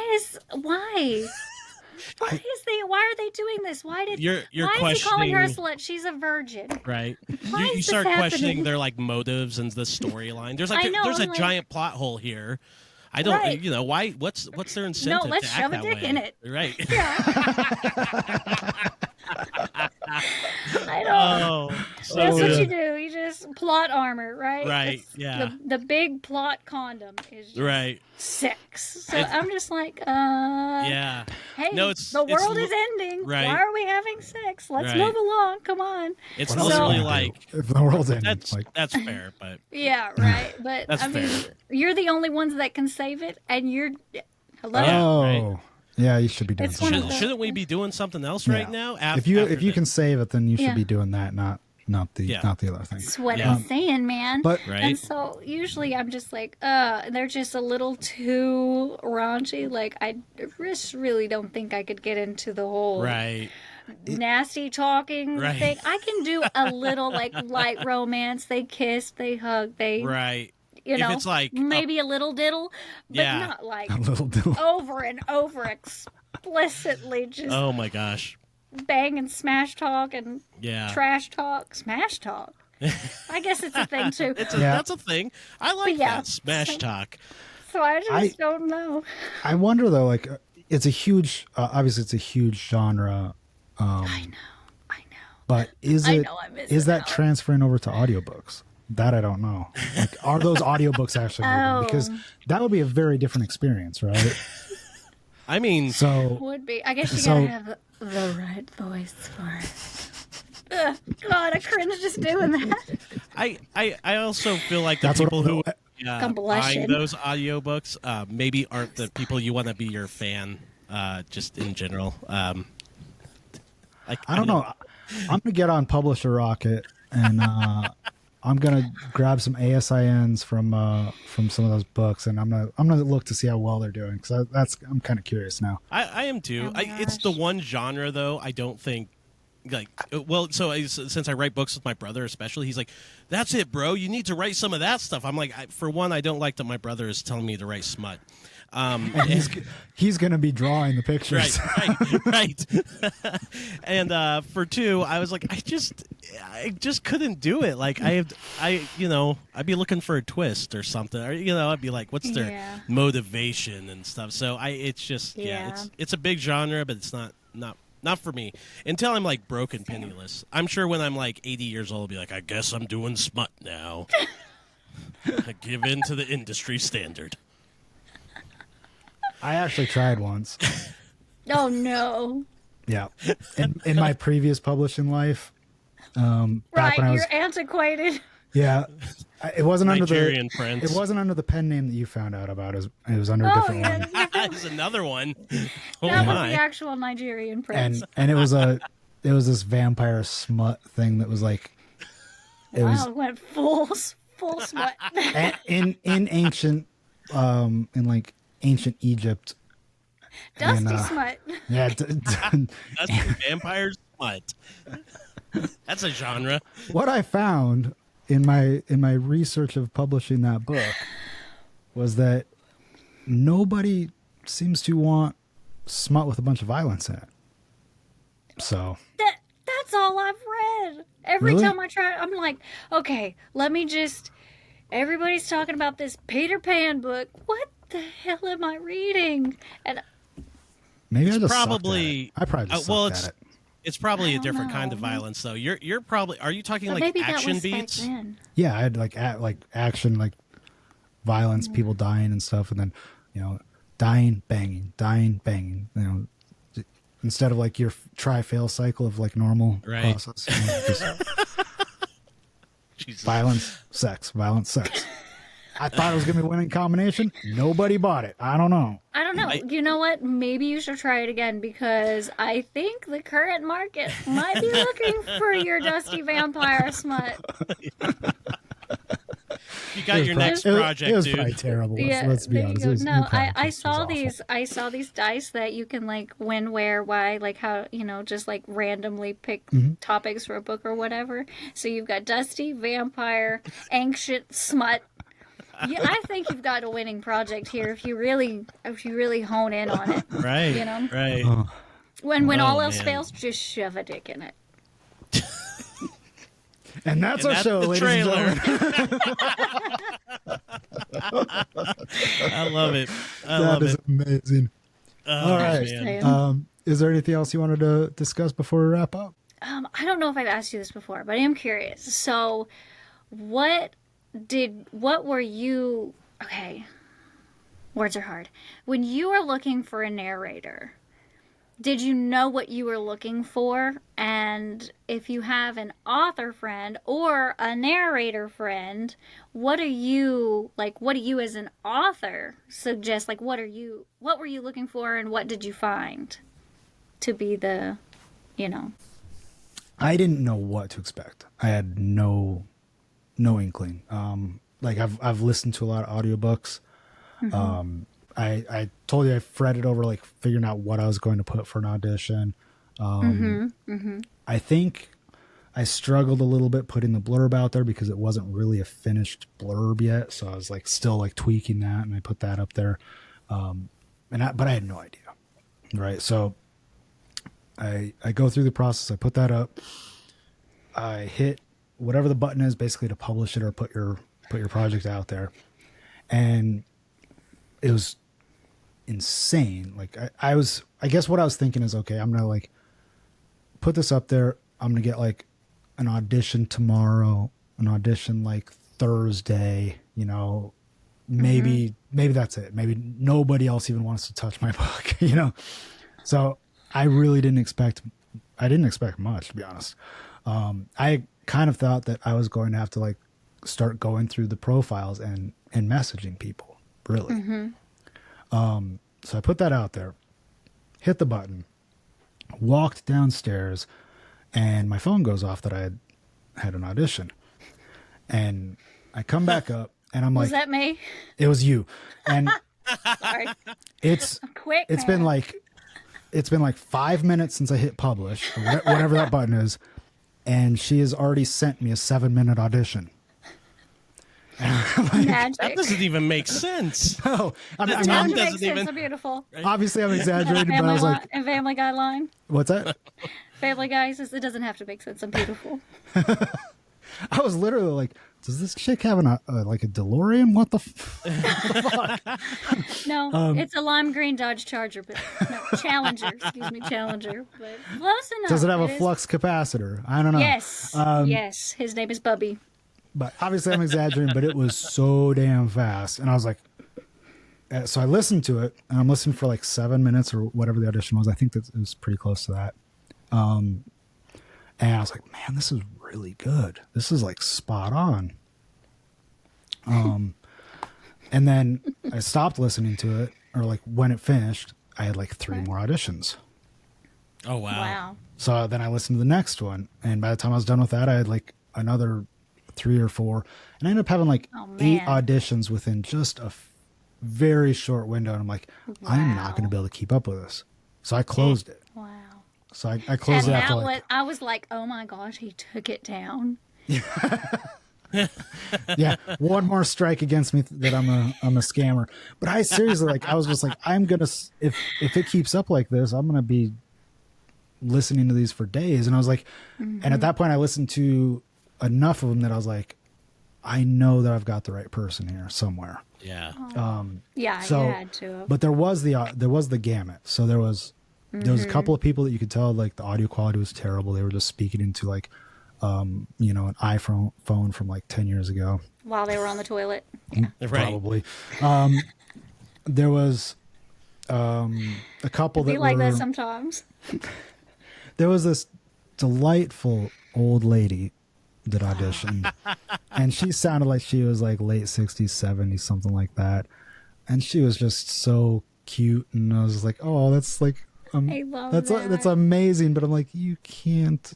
are they doing this? Why is he calling her a questioning- slut? She's a virgin. Right. Why You is start this questioning happening? their like motives and the storyline. There's like I know, there's a I'm like- giant plot hole here. I don't, Right. why? What's their incentive? let's to act shove a that dick way? in it. Right. I don't. Oh, so That's what good. you do. You just plot armor, right? Right, It's yeah. The big plot condom is just Right. sex. So It's- I'm just like, Yeah. hey, No, the world is ending. right. Why are we having sex? Let's Right. move along. Come on. It's What else literally can I do like if the world's ending, that's fair, but Yeah, right. But That's I mean, fair. you're the only ones that can save it, and you're. Hello. Yeah, oh, right. yeah, you should be doing It's one of something. the- shouldn't we be doing something else right Yeah. now? If you after can this? save it, then you should Yeah. be doing that, not the Yeah. not the other thing. That's what Yeah. I'm saying, man. But Right. And so usually I'm just like, they're just a little too raunchy. Like I just really don't think I could get into the whole Right. nasty talking Right. thing. I can do a little like light romance. They kiss, they hug, they Right. you If know, it's like maybe a little diddle, but Yeah. not like a little deal. over and over explicitly just Oh my gosh. bang and smash talk and Yeah. trash talk. Smash talk. I guess it's a thing too. That's a thing. I like yeah. that smash talk. So I just I- don't know. I wonder though, like it's a huge, obviously it's a huge genre. I know. But is I it know I'm missing is that out. transferring over to audiobooks? That I don't know. Like, are those audiobooks actually moving? Because that would be a very different experience, right? I mean, So Would be. I guess you So- gotta have the right voice for it. Ugh, God, I cringe just doing that. I also feel like the That's what- people who I'm blushing. buying those audiobooks maybe aren't the people you want to be your fan, just in general. I don't know. I'm gonna get on Publisher Rocket and I'm gonna grab some ASINs from some of those books, and I'm gonna look to see how well they're doing, because I'm kind of curious now. I am too. Oh my It's the gosh. one genre though I don't think like, since I write books with my brother, especially, he's like, "That's it, bro. You need to write some of that stuff." I'm like, for one, I don't like that my brother is telling me to write smut. And he's going to be drawing the pictures. Right. And for two, I was like, I just couldn't do it. Like I'd be looking for a twist or something, or I'd be like, what's their motivation and stuff. So it's a big genre, but it's not for me until I'm like broke and penniless. I'm sure when I'm like 80 years old, I'll be like, I guess I'm doing smut now. I give in to the industry standard. I actually tried once. Oh no. Yeah. In my previous publishing life. Back when I was, you're antiquated. Yeah. It wasn't Nigerian Prince. It wasn't under the pen name that you found out about. It was under a different one. There's another one. That was the actual Nigerian Prince. And it was this vampire smut thing that was like it went full smut. in ancient in like ancient Egypt. Dusty smut. Yeah. Dusty vampire smut. That's a genre. What I found in my research of publishing that book was that nobody seems to want smut with a bunch of violence in it. So that's all I've read. Every time I try, I'm like, okay, let me just. Everybody's talking about this Peter Pan book. What the hell am I reading? And maybe it's I probably just sucked at it. It's probably a different kind of violence, though. You're probably. Are you talking like action beats? Yeah, I had like action, like violence, people dying and stuff, and then dying, banging, instead of like your try-fail cycle of like normal process. Just violence, sex. I thought it was going to be a winning combination. Nobody bought it. I don't know. You know what? Maybe you should try it again because I think the current market might be looking for your dusty vampire smut. You got your next project, it was dude. Probably terrible. Yeah, let's be honest. No, I saw these. I saw these dice that you can like when, where, why, like how just like randomly pick topics for a book or whatever. So you've got dusty vampire, ancient smut. Yeah, I think you've got a winning project here if you really hone in on it. Right. Right. When all else fails, just shove a dick in it. And that's our show, ladies and gentlemen. I love it. That is amazing. All right. Is there anything else you wanted to discuss before we wrap up? I don't know if I've asked you this before, but I am curious. So, what were you... Okay, words are hard. When you were looking for a narrator, did you know what you were looking for? And if you have an author friend or a narrator friend, what do you as an author suggest? Like, what were you looking for and what did you find to be the, I didn't know what to expect. I had no inkling. Like I've listened to a lot of audiobooks. I told you I fretted over like figuring out what I was going to put for an audition. I think I struggled a little bit putting the blurb out there because it wasn't really a finished blurb yet. So I was like still like tweaking that, and I put that up there. But I had no idea. Right. So I go through the process. I put that up. I hit whatever the button is basically to publish it or put your project out there. And it was insane. Like I guess what I was thinking is, okay, I'm going to like put this up there. I'm going to get like an audition tomorrow, an audition like Thursday, maybe that's it. Maybe nobody else even wants to touch my book, So I really didn't expect much, to be honest. I kind of thought that I was going to have to like start going through the profiles and messaging people, really. So I put that out there, hit the button, walked downstairs, and my phone goes off that I had an audition. And I come back up, and I'm like... Was that me? It was you. And sorry. it's quick. It's been like it's been like 5 minutes since I hit publish, or whatever that button is, and she has already sent me a 7-minute audition. Magic. That doesn't even make sense. No, I mean, time It doesn't makes sense. even- So beautiful. obviously I'm exaggerating, but I was like, And Family Guy line. what's that? Family Guy says it doesn't have to make sense. I'm beautiful. I was literally like, does this chick have like a DeLorean? What the fuck? No, it's a lime green Dodge Charger, but no, Challenger. Excuse me, Challenger. But close enough. Does it have a is- flux capacitor? I don't know. Yes. Yes. His name is Bubby. But obviously I'm exaggerating, but it was so damn fast. And I was like, so I listened to it, and I'm listening for like 7 minutes or whatever the audition was. I think that it was pretty close to that. And I was like, man, this is really good. This is like spot on. And then I stopped listening to it, or like when it finished, I had like 3 more auditions. Oh, wow. Wow. So then I listened to the next one, and by the time I was done with that, I had like another 3 or 4, and I ended up having like 8 man. auditions within just a very short window. And I'm like, I'm not Wow. going to be able to keep up with this. So I closed it. Wow. So I closed And it after that like, I was like, oh my gosh, he took it down. yeah, one more strike against me that I'm a scammer. But I seriously, like, I was just like, I'm gonna, if it keeps up like this, I'm gonna be listening to these for days. And I was like, and at that point I listened to enough of them that I was like, I know that I've got the right person here somewhere. Yeah. Yeah, So, you had to. but there was the gamut. So there was a couple of people that you could tell like the audio quality was terrible. They were just speaking into like, an iPhone phone from like 10 years ago. While they were on the toilet. Right. Probably. There was a couple Be that like were, that sometimes. there was this delightful old lady that auditioned, and she sounded like she was like late 60s, 70s, something like that. And she was just so cute, and I was like, oh, that's like, I love that's that. amazing. But I'm like, you can't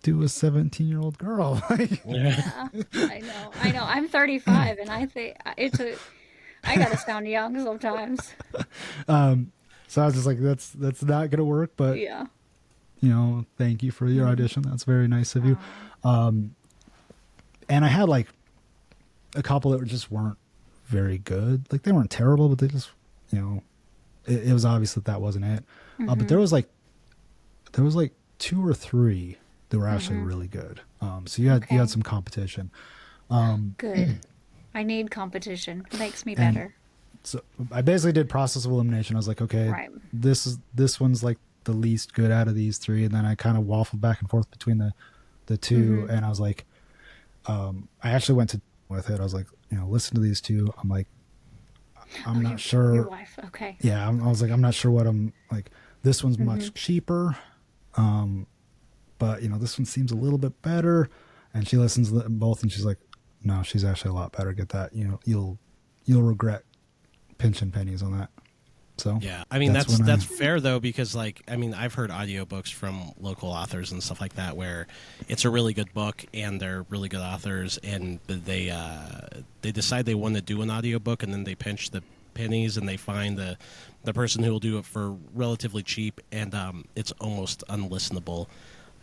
do a 17-year-old girl. Like, Yeah, I know. I'm 35, and I think I gotta sound young sometimes. so I was just like, that's not gonna work. But Yeah. thank you for your audition. That's very nice of you. And I had like a couple that just weren't very good. Like they weren't terrible, but they just, it was obvious that wasn't it. But there was like 2 or 3 that were actually really good. So you had some competition. Good. I need competition. It makes me better. So I basically did process of elimination. I was like, okay, Right. this one's like the least good out of these 3. And then I kind of waffled back and forth between the 2. And I was like, I actually went to with it. I was like, listen to these 2. I'm like, I'm not sure. Your wife. Okay. Yeah. I was like, I'm not sure what I'm like. This one's much cheaper. But this one seems a little bit better. And she listens to them both, and she's like, no, she's actually a lot better. Get that. You'll regret pinching pennies on that. So Yeah, I mean when that's fair though, because I've heard audiobooks from local authors and stuff like that where it's a really good book and they're really good authors, and they decide they want to do an audiobook, and then they pinch the pennies and they find the person who will do it for relatively cheap, and it's almost unlistenable.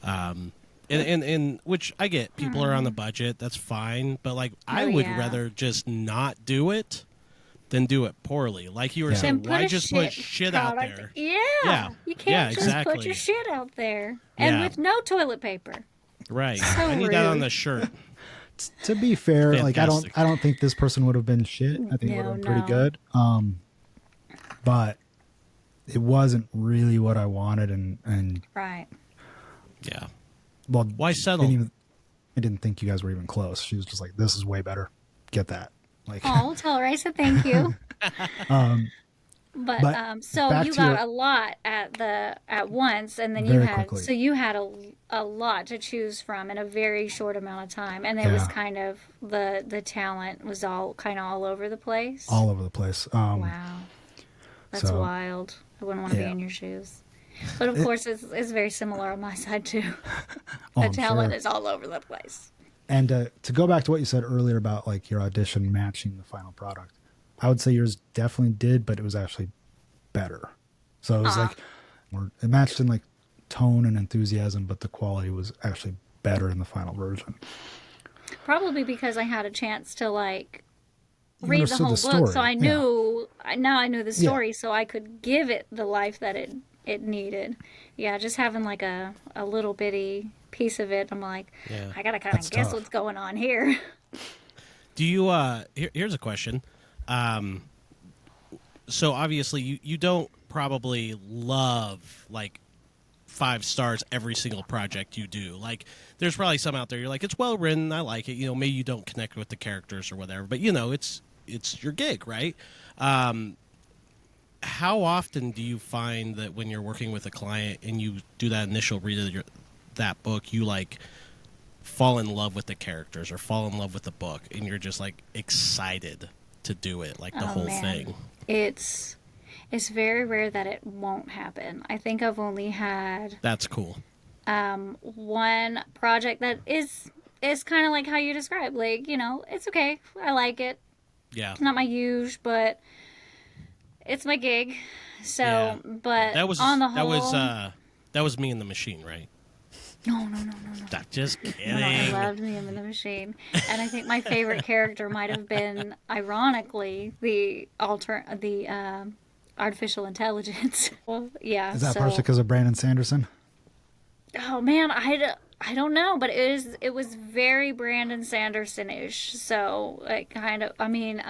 And which I get, people are on the budget, that's fine, but like I would yeah. rather just not do it than do it poorly. Like you were Yeah. saying, Then why a just put shit out product- there? Yeah. You can't just put exactly. your shit out there. And Yeah. with no toilet paper. Right. So I need that on rude. the shirt. To be fair, like Fantastic. I don't think this person would have been shit. I think it would have been pretty No. good. But it wasn't really what I wanted, and Right. Yeah. well, Why settle? I didn't think you guys were even close. She was just like, "This is way better. Get that." Like, Oh, tell her I said thank you. But so back you to got your- a lot at once, and then Very quickly. so you had a lot to choose from in a very short amount of time, and it was Yeah. kind of the talent was all over the place. all over the place. Wow, that's so- wild. I wouldn't want to Yeah. be in your shoes. But of course, it's very similar on my side too. Oh, The I'm talent sure. is all over the place. And to go back to what you said earlier about like your audition matching the final product, I would say yours definitely did, but it was actually better. So it was like It matched in like tone and enthusiasm, but the quality was actually better in the final version. Probably because I had a chance to like You read the understood whole the book, so story, I yeah. knew now I knew the story, so I could give it the life that it needed. Yeah, just having like a little bitty piece of it, I'm like, Yeah. I gotta kind of That's guess tough. what's going on here. Do you here's a question. So obviously you don't probably love like 5 stars every single project you do. Like there's probably some out there you're like, it's well written, I like it. You know, maybe you don't connect with the characters or whatever, but you know, it's your gig, right? How often do you find that when you're working with a client and you do that initial read of that book, you like fall in love with the characters or fall in love with the book and you're just like excited to do it, like the whole thing? It's very rare that it won't happen. I think I've only had That's cool. one project that is kind of like how you described. Like, you know, it's okay. I like it. Yeah. It's not my usual, but it's my gig. So, Yeah. but That was on the whole, that was Me and the Machine, right? no. Just No, kidding. I loved Me and the Machine, and I think my favorite character might have been, ironically, the artificial intelligence. Well, yeah. Is that partially because of Brandon Sanderson? Oh man, I don't know, but it was very Brandon Sanderson-ish. So it kind of, I mean,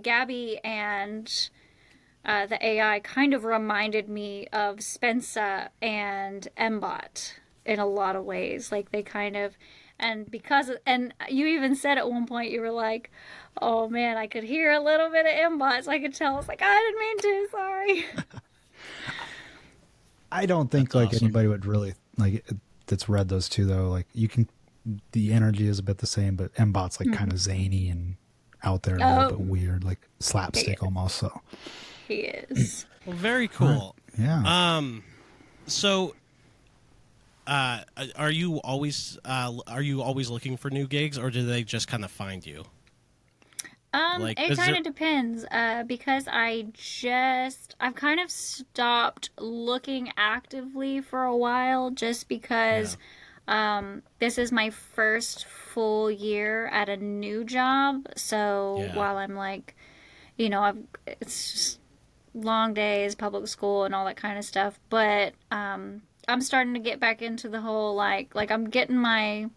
Gabby and the AI kind of reminded me of Spencer and Mbot in a lot of ways. Like they kind of, and you even said at one point, you were like, oh man, I could hear a little bit of Mbot, so I could tell. It's like, I didn't mean to, sorry. I don't think That's like awesome. anybody would really like that's read those two though. Like you can, the energy is a bit the same, but Mbot's like kind of zany and out there, a little bit weird, like slapstick almost. So He is. Well, very cool. yeah. So, are you always looking for new gigs, or do they just kind of find you? Like, It is kind there- of depends, because I've kind of stopped looking actively for a while just because this is my first full year at a new job. So Yeah. while I'm like, you know, it's just long days, public school and all that kind of stuff. But I'm starting to get back into the whole like I'm getting my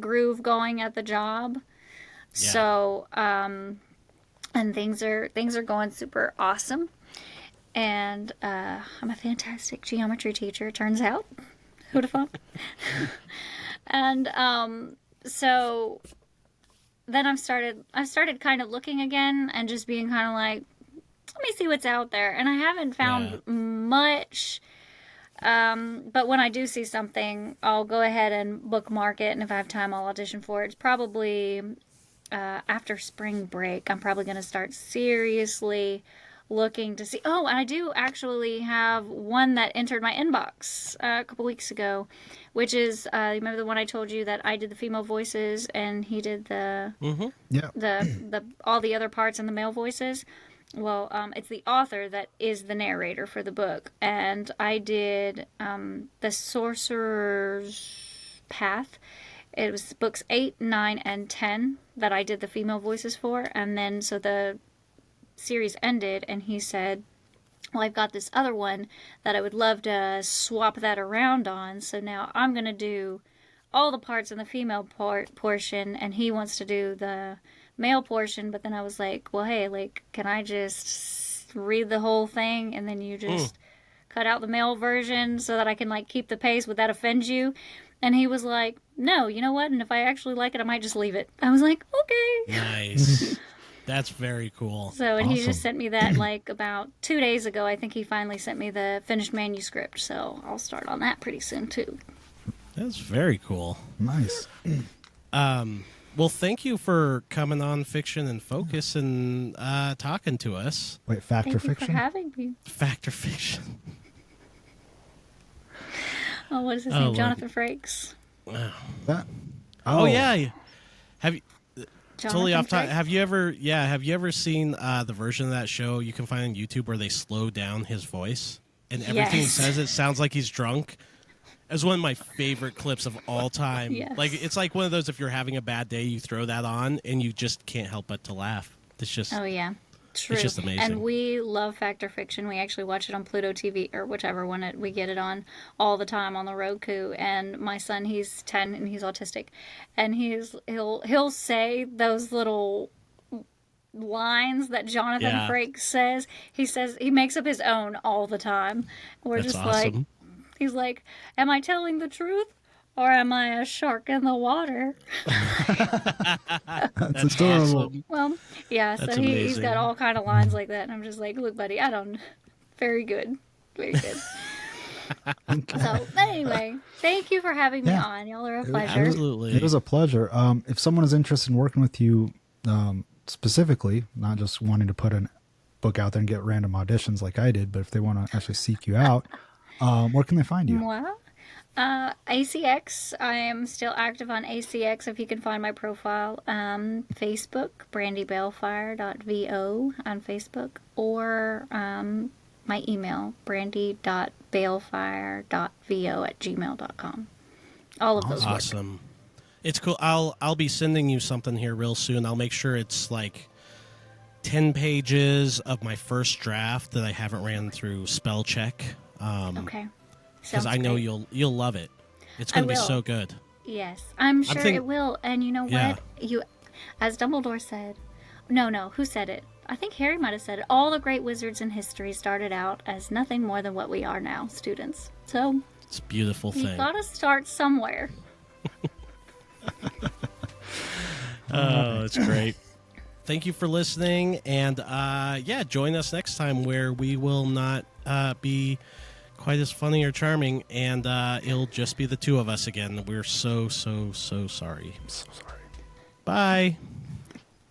groove going at the job. Yeah. So, and things are going super awesome. And I'm a fantastic geometry teacher, it turns out. Who'd have thought? And so then I started kind of looking again and just being kind of like, let me see what's out there. And I haven't found much. But when I do see something, I'll go ahead and bookmark it, and if I have time, I'll audition for it. It's probably after spring break. I'm probably going to start seriously looking to see. Oh, and I do actually have one that entered my inbox a couple weeks ago, which is remember the one I told you that I did the female voices and he did the Yeah. the all the other parts and the male voices. Well, it's the author that is the narrator for the book, and I did the Sorcerer's Path. It was books 8, 9, and 10 that I did the female voices for, and then so the series ended, and he said, well, I've got this other one that I would love to swap that around on, so now I'm going to do all the parts in the female portion, and he wants to do the male portion. But then I was like, well, hey, like, can I just read the whole thing and then you just cut out the male version so that I can like keep the pace? Would that offend you? And he was like, no, you know what, and if I actually like it, I might just leave it. I was like, okay. Nice. That's very cool. So, and he Awesome. just sent me that like about 2 days ago. I think he finally sent me the finished manuscript, so I'll start on that pretty soon too. That's very cool. Nice. Well, thank you for coming on Fiction and Focus and talking to us. Wait, fact Thank or you fiction? for having me. Fact or fiction? Oh, what is his Oh, name? Lord. Jonathan Frakes. That- Oh, yeah. Have you totally Jonathan off topic? Frakes? Have you ever seen the version of that show you can find on YouTube where they slow down his voice? and everything he Yes. says, it sounds like he's drunk. Is one of my favorite clips of all time. Yes. Like it's like one of those, if you're having a bad day, you throw that on and you just can't help but to laugh. It's just Oh yeah, true. It's just amazing. And we love Fact or Fiction. We actually watch it on Pluto TV or whichever one we get it on all the time on the Roku. And my son, he's 10 and he's autistic, and he'll say those little lines that Jonathan Yeah. Frakes says. He makes up his own all the time. We're That's just awesome. like, he's like, am I telling the truth or am I a shark in the water? That's That's adorable. awesome. Well, yeah, That's so he's amazing. got all kind of lines like that, and I'm just like, look, buddy, I don't. Very good, very good. So anyway, thank you for having me Yeah. on. Y'all are a pleasure. Absolutely. It was a pleasure. If someone is interested in working with you specifically, not just wanting to put a book out there and get random auditions like I did, but if they want to actually seek you out, where can they find you? Well, ACX. I am still active on ACX. If you can find my profile, Facebook, brandibaelfire.vo on Facebook, or my email, brandi.baelfire.vo@gmail.com. All of those work. Awesome. It's cool. I'll be sending you something here real soon. I'll make sure it's like 10 pages of my first draft that I haven't ran through spell check. Okay. Because Sounds I know great. you'll love it. It's going to be will. so good. Yes, I'm sure think- it will. And you know Yeah. what? As Dumbledore said, no, who said it? I think Harry might have said it. All the great wizards in history started out as nothing more than what we are now, students. So It's a beautiful you thing. gotta start somewhere. Oh, it's great. Thank you for listening. And join us next time where we will not be quite as funny or charming, and it'll just be the two of us again. We're so sorry. So sorry. Bye.